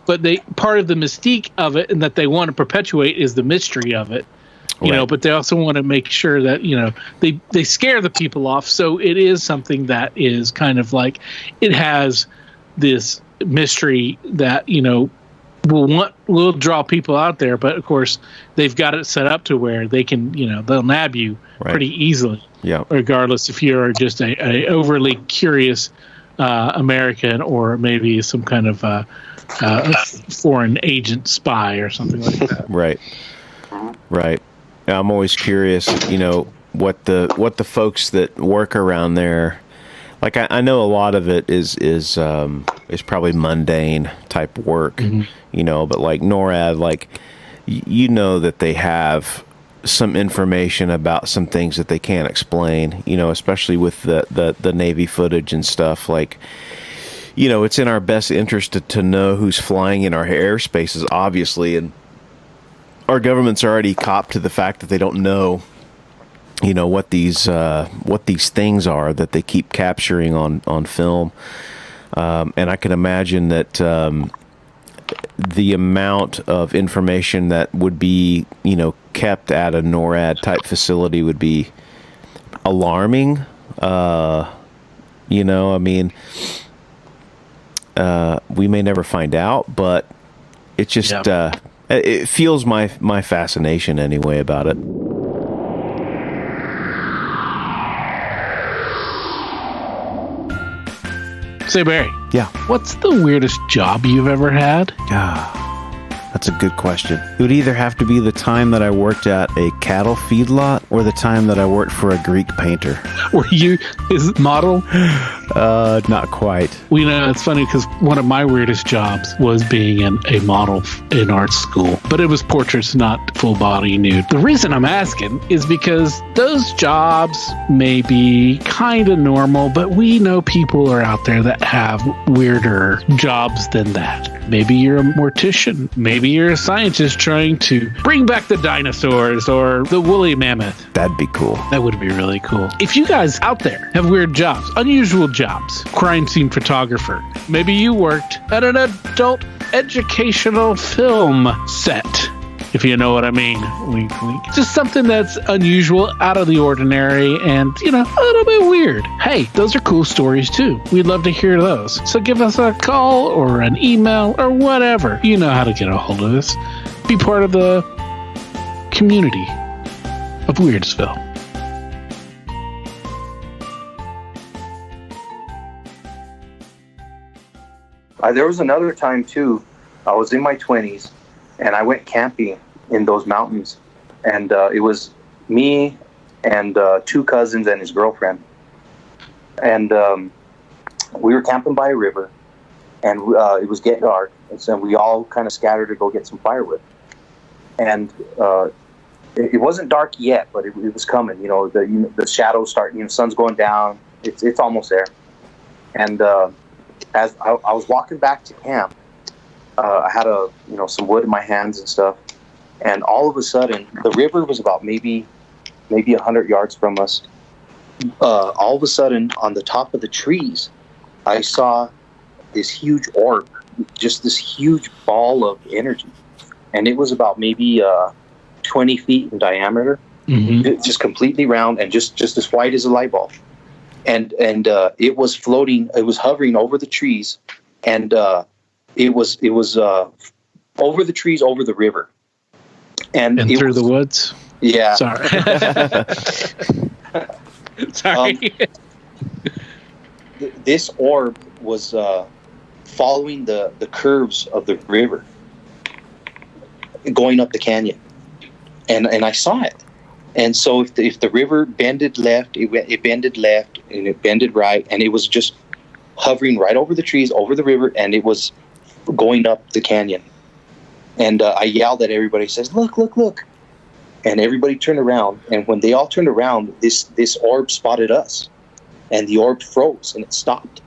But they part of the mystique of it and that they want to perpetuate is the mystery of it. But they also want to make sure that, they scare the people off. So it is something that is kind of like, it has this mystery that, will draw people out there. But of course, they've got it set up to where they can, they'll nab you pretty easily. Yeah. Regardless if you're just a overly curious American or maybe some kind of a foreign agent spy or something like that. Right. I'm always curious, what the folks that work around there, like I know a lot of it is probably mundane type work, but like NORAD, like that they have some information about some things that they can't explain, especially with the Navy footage and stuff. Like, it's in our best interest to know who's flying in our airspaces, obviously, and our government's already copped to the fact that they don't know, what these things are that they keep capturing on film. And I can imagine that the amount of information that would be, kept at a NORAD type facility would be alarming. We may never find out, but it just it fuels my fascination anyway about it. Say, Barry. Yeah. What's the weirdest job you've ever had? That's a good question. It would either have to be the time that I worked at a cattle feedlot or the time that I worked for a Greek painter. Were you his model? Not quite. Well, it's funny because one of my weirdest jobs was being a model in art school, but it was portraits, not full body nude. The reason I'm asking is because those jobs may be kind of normal, but we know people are out there that have weirder jobs than that. Maybe you're a mortician. Maybe you're a scientist trying to bring back the dinosaurs or the woolly mammoth. That'd be cool. That would be really cool. If you guys out there have weird jobs, unusual jobs, crime scene photographer, maybe you worked at an adult educational film set, if you know what I mean. Wink, wink. Just something that's unusual, out of the ordinary, and, a little bit weird. Hey, those are cool stories too. We'd love to hear those. So give us a call or an email or whatever. You know how to get a hold of us. Be part of the community of Weirdsville. There was another time too. I was in my 20s. And I went camping in those mountains, and it was me and two cousins and his girlfriend. And we were camping by a river, and it was getting dark, and so we all kind of scattered to go get some firewood. And it wasn't dark yet, but it was coming. The shadows starting. Sun's going down. It's almost there. And as I was walking back to camp, I had some wood in my hands and stuff, and all of a sudden the river was about maybe 100 yards from us. All of a sudden, on the top of the trees, I saw this huge orb, just this huge ball of energy, and it was about maybe 20 feet in diameter, just completely round and just as white as a light bulb, and it was floating, it was hovering over the trees, and it was over the trees, over the river, and through the woods. Yeah. Sorry. Sorry. This orb was following the curves of the river, going up the canyon, and I saw it. And so if the river bended left, it bended left, and it bended right, and it was just hovering right over the trees, over the river, and it was going up the canyon. And I yelled at everybody, says, look, look, look. and everybody turned around. And when they all turned around, this orb spotted us, and the orb froze and it stopped,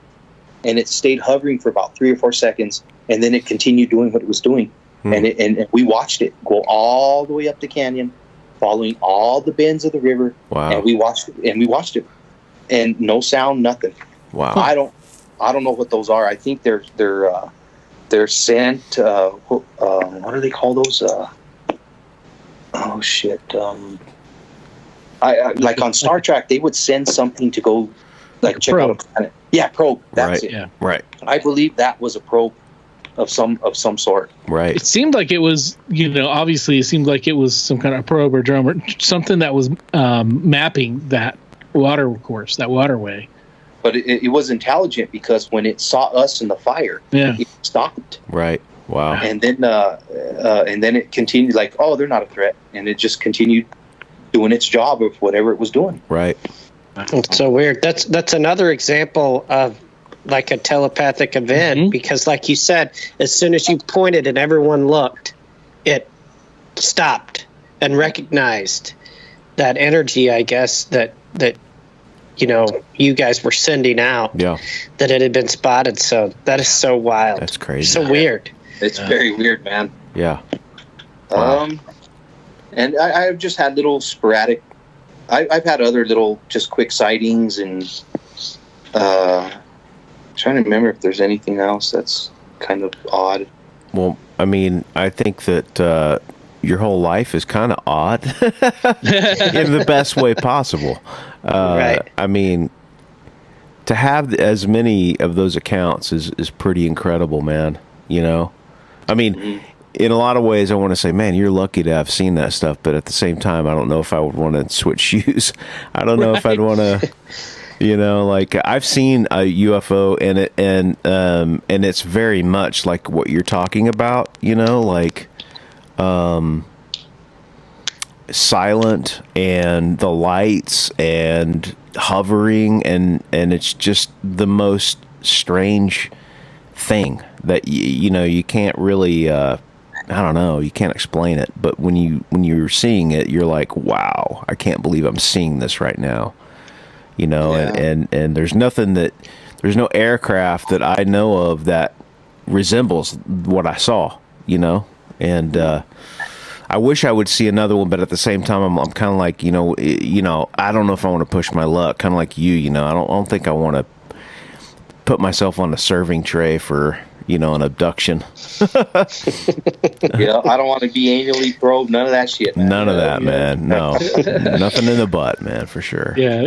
and it stayed hovering for about 3 or 4 seconds, and then it continued doing what it was doing. And we watched it go all the way up the canyon, following all the bends of the river. Wow. And we watched it, and no sound, nothing. Wow. I don't know what those are. I think they're sent. What do they call those? Oh shit! I like on Star Trek, they would send something to go like check out a planet. Yeah, probe. That's it. Yeah. Right. I believe that was a probe of some sort. Right. It seemed like it was, obviously it seemed like it was some kind of probe or drum or something that was mapping that water course, that waterway. But it was intelligent, because when it saw us in the fire, it stopped. Right. Wow. And then it continued like, oh, they're not a threat, and it just continued doing its job of whatever it was doing. Right. It's so weird. That's another example of like a telepathic event, because like you said, as soon as you pointed and everyone looked, it stopped and recognized that energy, I guess, that you guys were sending out. Yeah. That it had been spotted. So that is so wild. That's crazy. So weird. It's very weird, man. Yeah. Wow. And I've just had little sporadic. I've had other little just quick sightings, and trying to remember if there's anything else that's kind of odd. Well, I mean, I think that your whole life is kind of odd in the best way possible. Right. I mean, to have as many of those accounts is pretty incredible, man. I mean, in a lot of ways, I want to say, man, you're lucky to have seen that stuff. But at the same time, I don't know if I would want to switch shoes. I don't know if I'd want to, like I've seen a UFO and it's very much like what you're talking about, like silent and the lights and hovering and it's just the most strange thing that you can't really I don't know, you can't explain it, but when you're seeing it, you're like, wow, I can't believe I'm seeing this right now, and there's no aircraft that I know of that resembles what I saw, and I wish I would see another one, but at the same time, I'm kind of like, I don't know if I want to push my luck, kind of like you, I don't think I want to put myself on a serving tray for, an abduction. Yeah, I don't want to be anally probed. None of that shit, man. None of that, man. No, nothing in the butt, man, for sure. Yeah.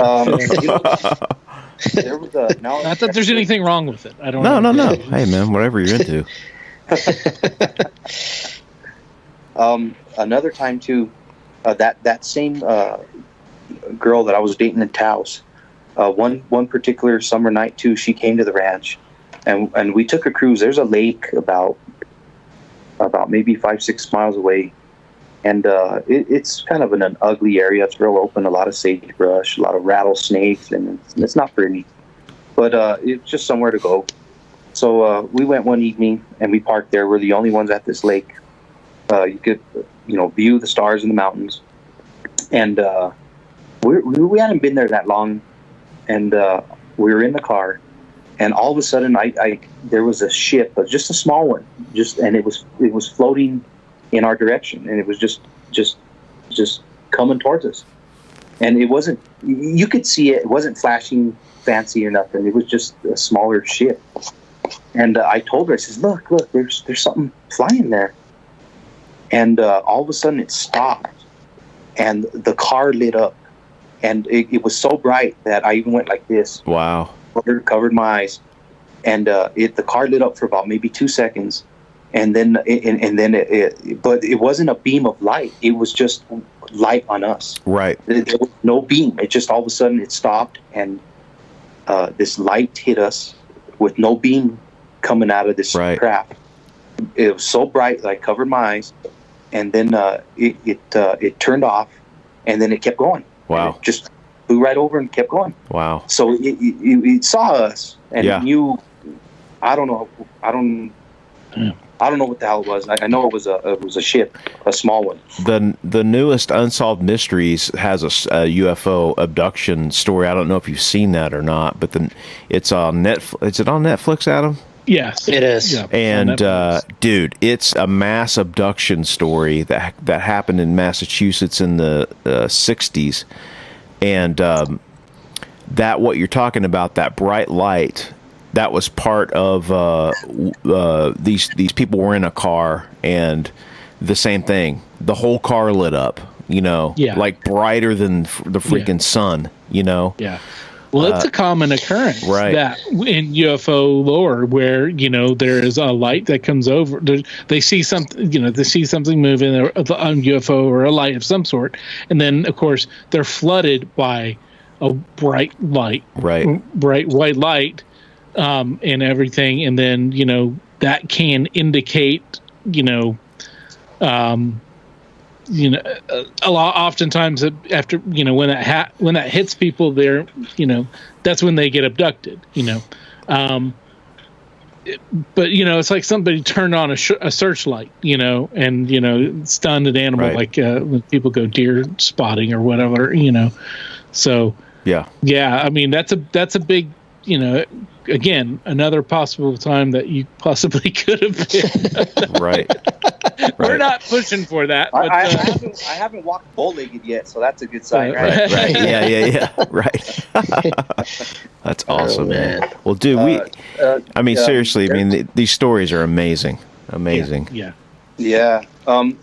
There was not that there's anything wrong with it. I don't know. No. Hey, man, whatever you're into. Another time too, that same girl that I was dating in Taos, one particular summer night too, she came to the ranch, and we took a cruise. There's a lake about maybe 5-6 miles away, and it's kind of an ugly area. It's real open, a lot of sagebrush, a lot of rattlesnakes, and it's not pretty, but it's just somewhere to go. So we went one evening and we parked there. We're the only ones at this lake. You could, view the stars in the mountains, and we hadn't been there that long, and we were in the car, and all of a sudden, there was a ship, but just a small one, and it was floating in our direction, and it was just coming towards us, and it wasn't. You could see it. It wasn't flashing fancy or nothing. It was just a smaller ship, and I told her, I says, look, there's something flying there. And all of a sudden it stopped, and the car lit up, and it was so bright that I even went like this. Wow. Covered my eyes, and the car lit up for about maybe 2 seconds, and then but it wasn't a beam of light. It was just light on us. Right. There was no beam. It just all of a sudden it stopped, and this light hit us with no beam coming out of this craft. It was so bright that I covered my eyes. And then it turned off, and then it kept going. Wow! And it just flew right over and kept going. Wow! So it saw us and knew. I don't know. Yeah. I don't know what the hell it was. I know it was a ship, a small one. The newest Unsolved Mysteries has a UFO abduction story. I don't know if you've seen that or not, but it's on Netflix. Is it on Netflix, Adam? Yes, it is. Yeah, and dude, it's a mass abduction story that happened in Massachusetts in the 60s, and that what you're talking about, that bright light. That was part of these people were in a car, and the same thing. The whole car lit up, like brighter than the freaking sun, Yeah. Well, it's a common occurrence, right? That in UFO lore, where there is a light that comes over. They see something, they see something moving, a UFO or a light of some sort, and then of course they're flooded by a bright light, bright white light. And everything, and then that can indicate a lot. Oftentimes, after when that hits people, they're that's when they get abducted. But it's like somebody turned on a searchlight, and stunned an animal, right. Like when people go deer spotting or whatever, So yeah. I mean that's a big again, another possible time that you possibly could have been. Right. We're not pushing for that. But, I haven't walked bow-legged yet, so that's a good sign, right? Right. Yeah. Right. That's awesome, man. Well, dude, seriously, these stories are amazing. Amazing. Yeah.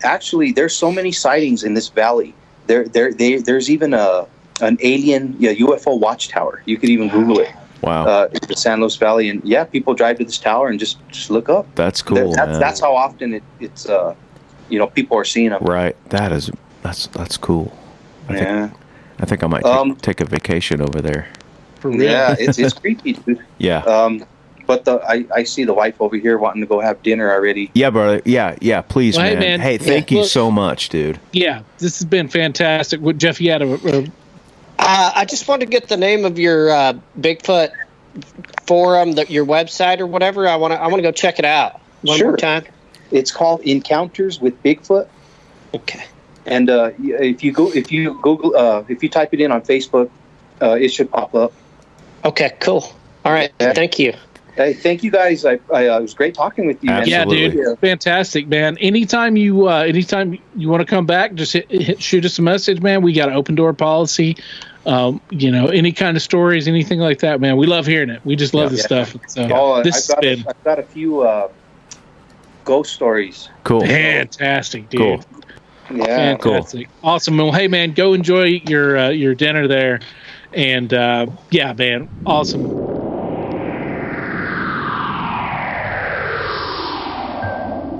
Actually, there's so many sightings in this valley. There's even an alien UFO watchtower. You could even Google it. Wow. The San Luis Valley, and people drive to this tower and just look up. That's cool. That's how often it's people are seeing them. Right. That's cool. I think I might take a vacation over there. Yeah, it's creepy, dude. Yeah. But I see the wife over here wanting to go have dinner already. Yeah, brother. Yeah. Please, well, man. Hey, thank you so much, dude. Yeah, this has been fantastic. What Jeff, you had I just wanted to get the name of your Bigfoot forum, your website or whatever. I want to go check it out one more time. It's called Encounters with Bigfoot. Okay. And if you type it in on Facebook, it should pop up. Okay. Cool. All right. Yeah. Thank you. Hey, thank you guys. It was great talking with you. Absolutely. Yeah, dude, fantastic, man. Anytime you want to come back, just shoot us a message, man. We got an open door policy. Any kind of stories, anything like that, man. We love hearing it. We just love this stuff. So I've got a few ghost stories. Cool. Fantastic, dude. Cool. Yeah. Fantastic. Cool. Awesome. Well, hey, man, go enjoy your dinner there, and man, awesome.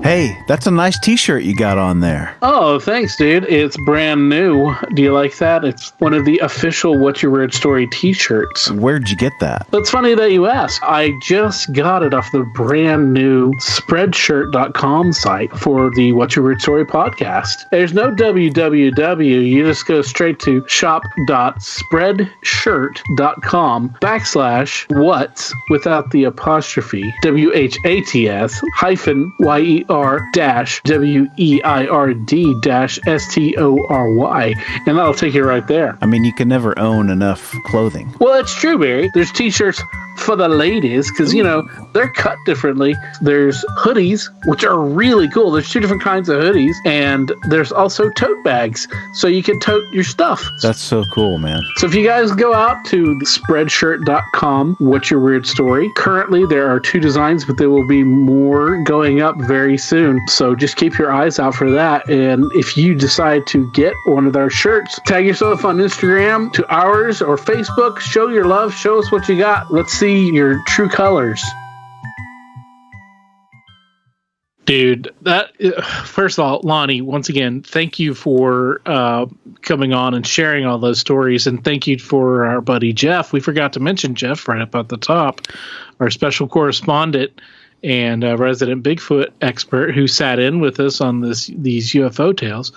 Hey, that's a nice t-shirt you got on there. Oh, thanks, dude. It's brand new. Do you like that? It's one of the official What's Your Weird Story t-shirts. Where'd you get that? It's funny that you ask. I just got it off the brand new Spreadshirt.com site for the What's Your Weird Story podcast. There's no www. You just go straight to shop.spreadshirt.com/what's without the apostrophe WHATS -WEIRD-STORY, and that'll take you right there. I mean, you can never own enough clothing. Well, it's true, Barry. There's t-shirts for the ladies because they're cut differently. There's hoodies, which are really cool. There's two different kinds of hoodies, and there's also tote bags, so you can tote your stuff. That's so cool, man. So if you guys go out to spreadshirt.com, What's Your Weird Story, currently there are 2 designs, but there will be more going up very soon. So just keep your eyes out for that. And if you decide to get one of our shirts, tag yourself on Instagram to ours or Facebook. Show your love. Show us what you got. Let's see your true colors. Dude, that first of all, Lonnie, once again, thank you for coming on and sharing all those stories, and thank you for our buddy Jeff. We forgot to mention Jeff right up at the top, our special correspondent and resident Bigfoot expert who sat in with us on these UFO tales.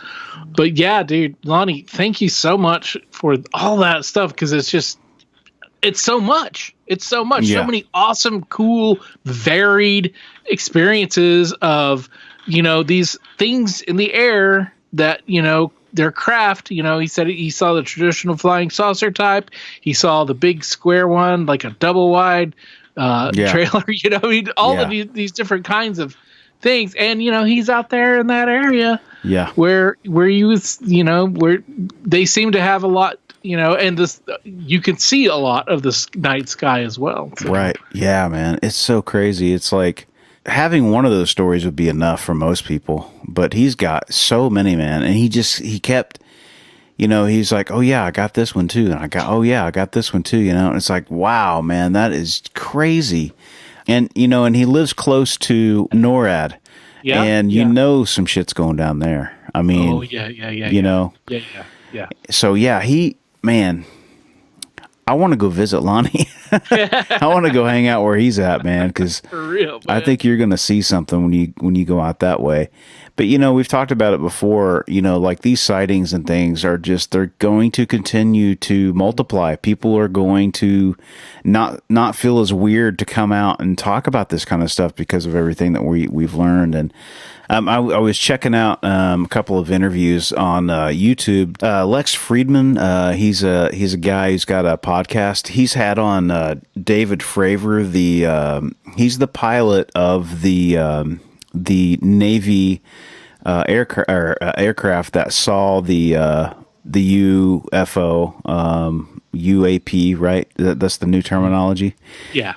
But yeah, dude, Lonnie, thank you so much for all that stuff, because it's just it's so much. Yeah. So many awesome, cool, varied experiences of, these things in the air that, their craft. He said he saw the traditional flying saucer type. He saw the big square one, like a double wide trailer, all of these different kinds of things. And, he's out there in that area where where they seem to have a lot, and this, you can see a lot of the night sky as well. So. Right. Yeah, man. It's so crazy. It's like having one of those stories would be enough for most people, but he's got so many, man. And he kept, he's like, oh yeah, I got this one too. And I got this one too, and it's like, wow, man, that is crazy. And, and he lives close to NORAD. Yeah. And some shit's going down there. I mean, Yeah. So man, I want to go visit Lonnie. I want to go hang out where he's at, man, because I think you're going to see something when you go out that way. But, we've talked about it before, like these sightings and things are they're going to continue to multiply. People are going to not feel as weird to come out and talk about this kind of stuff because of everything that we've learned. And I was checking out a couple of interviews on YouTube. Lex Friedman, he's a guy who's got a podcast. He's had on David Fravor. He's the pilot of the Navy aircraft that saw the UFO, UAP, right? That's the new terminology. Yeah.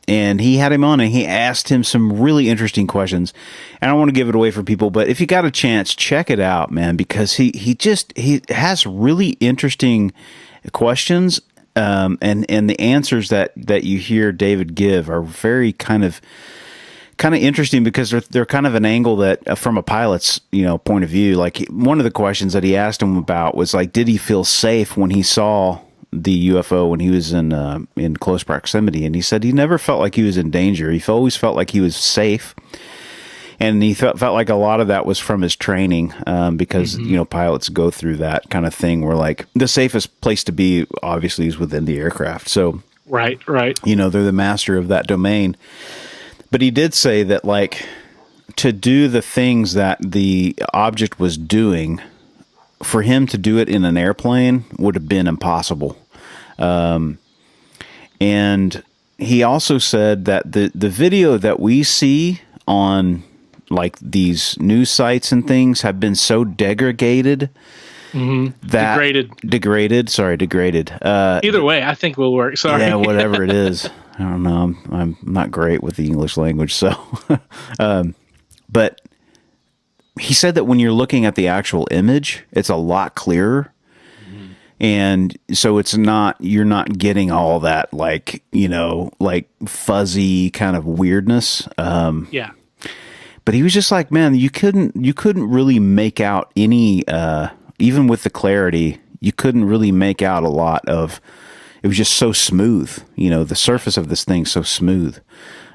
And he had him on and he asked him some really interesting questions. And I don't want to give it away for people, but if you got a chance, check it out, man, because he has really interesting questions. And the answers that you hear David give are very kind of interesting because they're kind of an angle that from a pilot's, point of view. Like one of the questions that he asked him about was like, did he feel safe when he saw the UFO when he was in close proximity? And he said he never felt like he was in danger. He always felt like he was safe. And he felt like a lot of that was from his training, because, pilots go through that kind of thing where like the safest place to be obviously is within the aircraft. So, right. They're the master of that domain. But he did say that like to do the things that the object was doing, for him to do it in an airplane would have been impossible. And he also said that the video that we see on like these news sites and things have been so degraded that degraded. Either way, I think will work. Sorry. Yeah, whatever it is. I don't know. I'm not great with the English language, so. But he said that when you're looking at the actual image, it's a lot clearer. And so you're not getting all that like, like fuzzy kind of weirdness. Yeah. But he was just like, man, you couldn't really make out any, even with the clarity, you couldn't really make out a lot of, it was just so smooth. The surface of this thing's so smooth.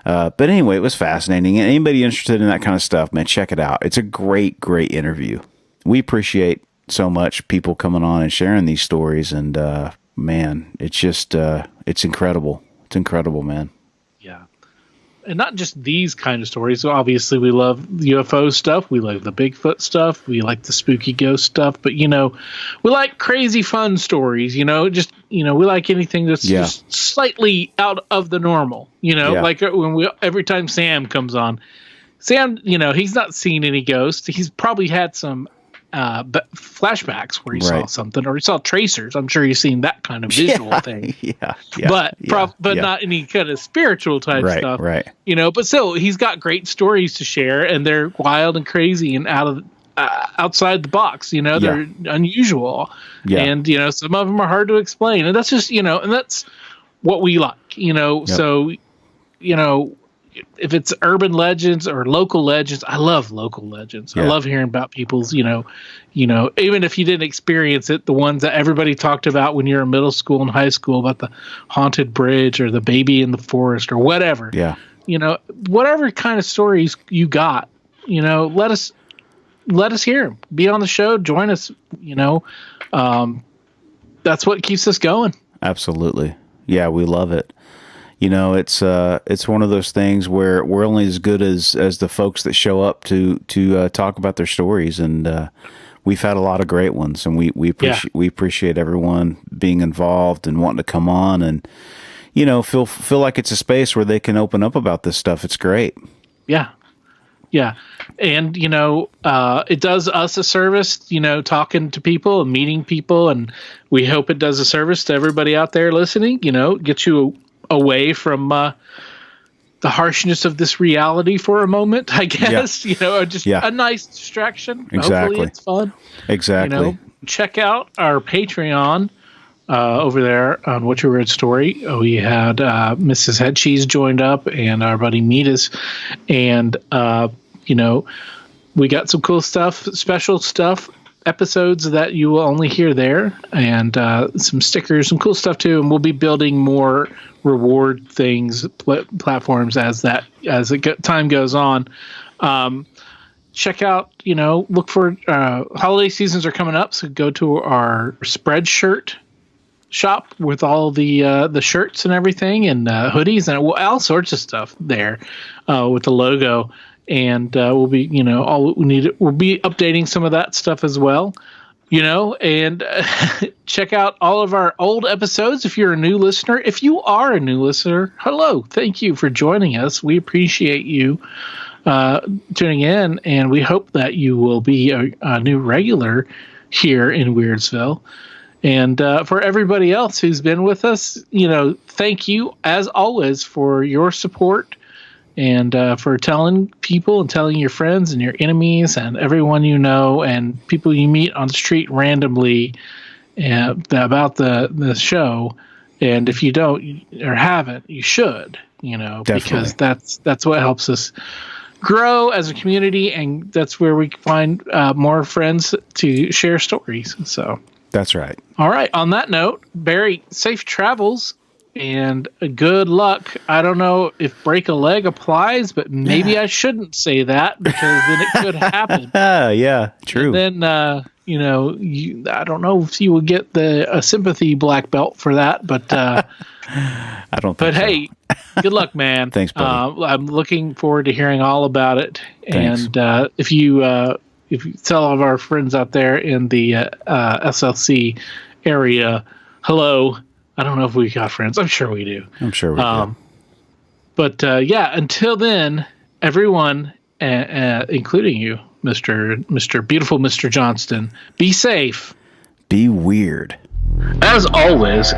But anyway, it was fascinating. And anybody interested in that kind of stuff, man, check it out. It's a great, great interview. We appreciate so much people coming on and sharing these stories. And, man, it's just, it's incredible. It's incredible, man. Yeah. And not just these kind of stories. So obviously, we love UFO stuff. We like the Bigfoot stuff. We like the spooky ghost stuff. But, we like crazy fun stories, we like anything that's just slightly out of the normal, like when every time Sam comes on. Sam, he's not seen any ghosts. He's probably had some flashbacks where he saw something, or he saw tracers. I'm sure he's seen that kind of visual thing. But not any kind of spiritual type stuff. Right. But still, he's got great stories to share, and they're wild and crazy and outside the box. They're unusual, and some of them are hard to explain, and that's just and that's what we like. So if it's urban legends or local legends, I love local legends. I love hearing about people's, even if you didn't experience it, the ones that everybody talked about when you're in middle school and high school about the haunted bridge or the baby in the forest or whatever. Yeah. Whatever kind of stories you got, let us hear them. Be on the show. Join us. That's what keeps us going. Absolutely. Yeah, we love it. You know, it's one of those things where we're only as good as the folks that show up to talk about their stories, and we've had a lot of great ones, and we appreciate everyone being involved and wanting to come on and, you know, feel like it's a space where they can open up about this stuff. It's great. Yeah. Yeah. And, you know, it does us a service, you know, talking to people and meeting people. And we hope it does a service to everybody out there listening, you know, get you away from the harshness of this reality for a moment, I guess, you know, just a nice distraction. Exactly. Hopefully it's fun. Exactly. You know, check out our Patreon over there on What's Your Weird Story. We had Mrs. Head Cheese joined up and our buddy Meatus, and you know, we got some cool stuff, special stuff, episodes that you will only hear there, and some stickers, some cool stuff too. And we'll be building more reward things, platforms as time goes on. Check out, you know, look for holiday seasons are coming up, so go to our Spreadshirt shop with all the shirts and everything, and hoodies and all sorts of stuff there with the logo. And we'll be, you know, we'll be updating some of that stuff as well, you know, and check out all of our old episodes if you're a new listener. If you are a new listener, hello, thank you for joining us. We appreciate you tuning in, and we hope that you will be a new regular here in Weirdsville. And for everybody else who's been with us, you know, thank you as always for your support. And for telling people and telling your friends and your enemies and everyone you know and people you meet on the street randomly about the show. And if you don't or haven't, you should, you know, Definitely. Because that's what helps us grow as a community, and that's where we find more friends to share stories. So that's right. All right. On that note, Barry, safe travels. And good luck. I don't know if break a leg applies, but maybe I shouldn't say that because then it could happen. Yeah, true. And then, you know, I don't know if you will get a sympathy black belt for that, but I don't think But so. hey, good luck, man. Thanks, buddy. I'm looking forward to hearing all about it. Thanks. And if you tell all of our friends out there in the SLC area, hello. I don't know if we got friends. I'm sure we do. I'm sure we do. But until then, everyone, including you, Mr. Beautiful Mr. Johnston, be safe. Be weird. As always,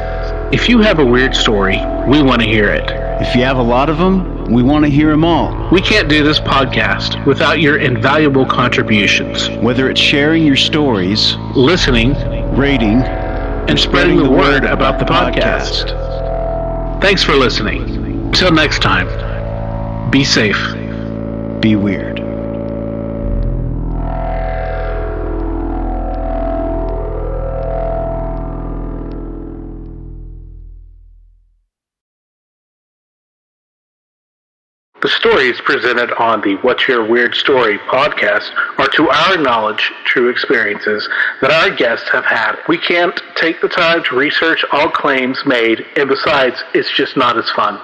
if you have a weird story, we want to hear it. If you have a lot of them, we want to hear them all. We can't do this podcast without your invaluable contributions. Whether it's sharing your stories, Listening, rating, and spreading the word about the podcast. Thanks for listening. Till next time, be safe. Be weird. The stories presented on the What's Your Weird Story podcast are, to our knowledge, true experiences that our guests have had. We can't take the time to research all claims made, and besides, it's just not as fun.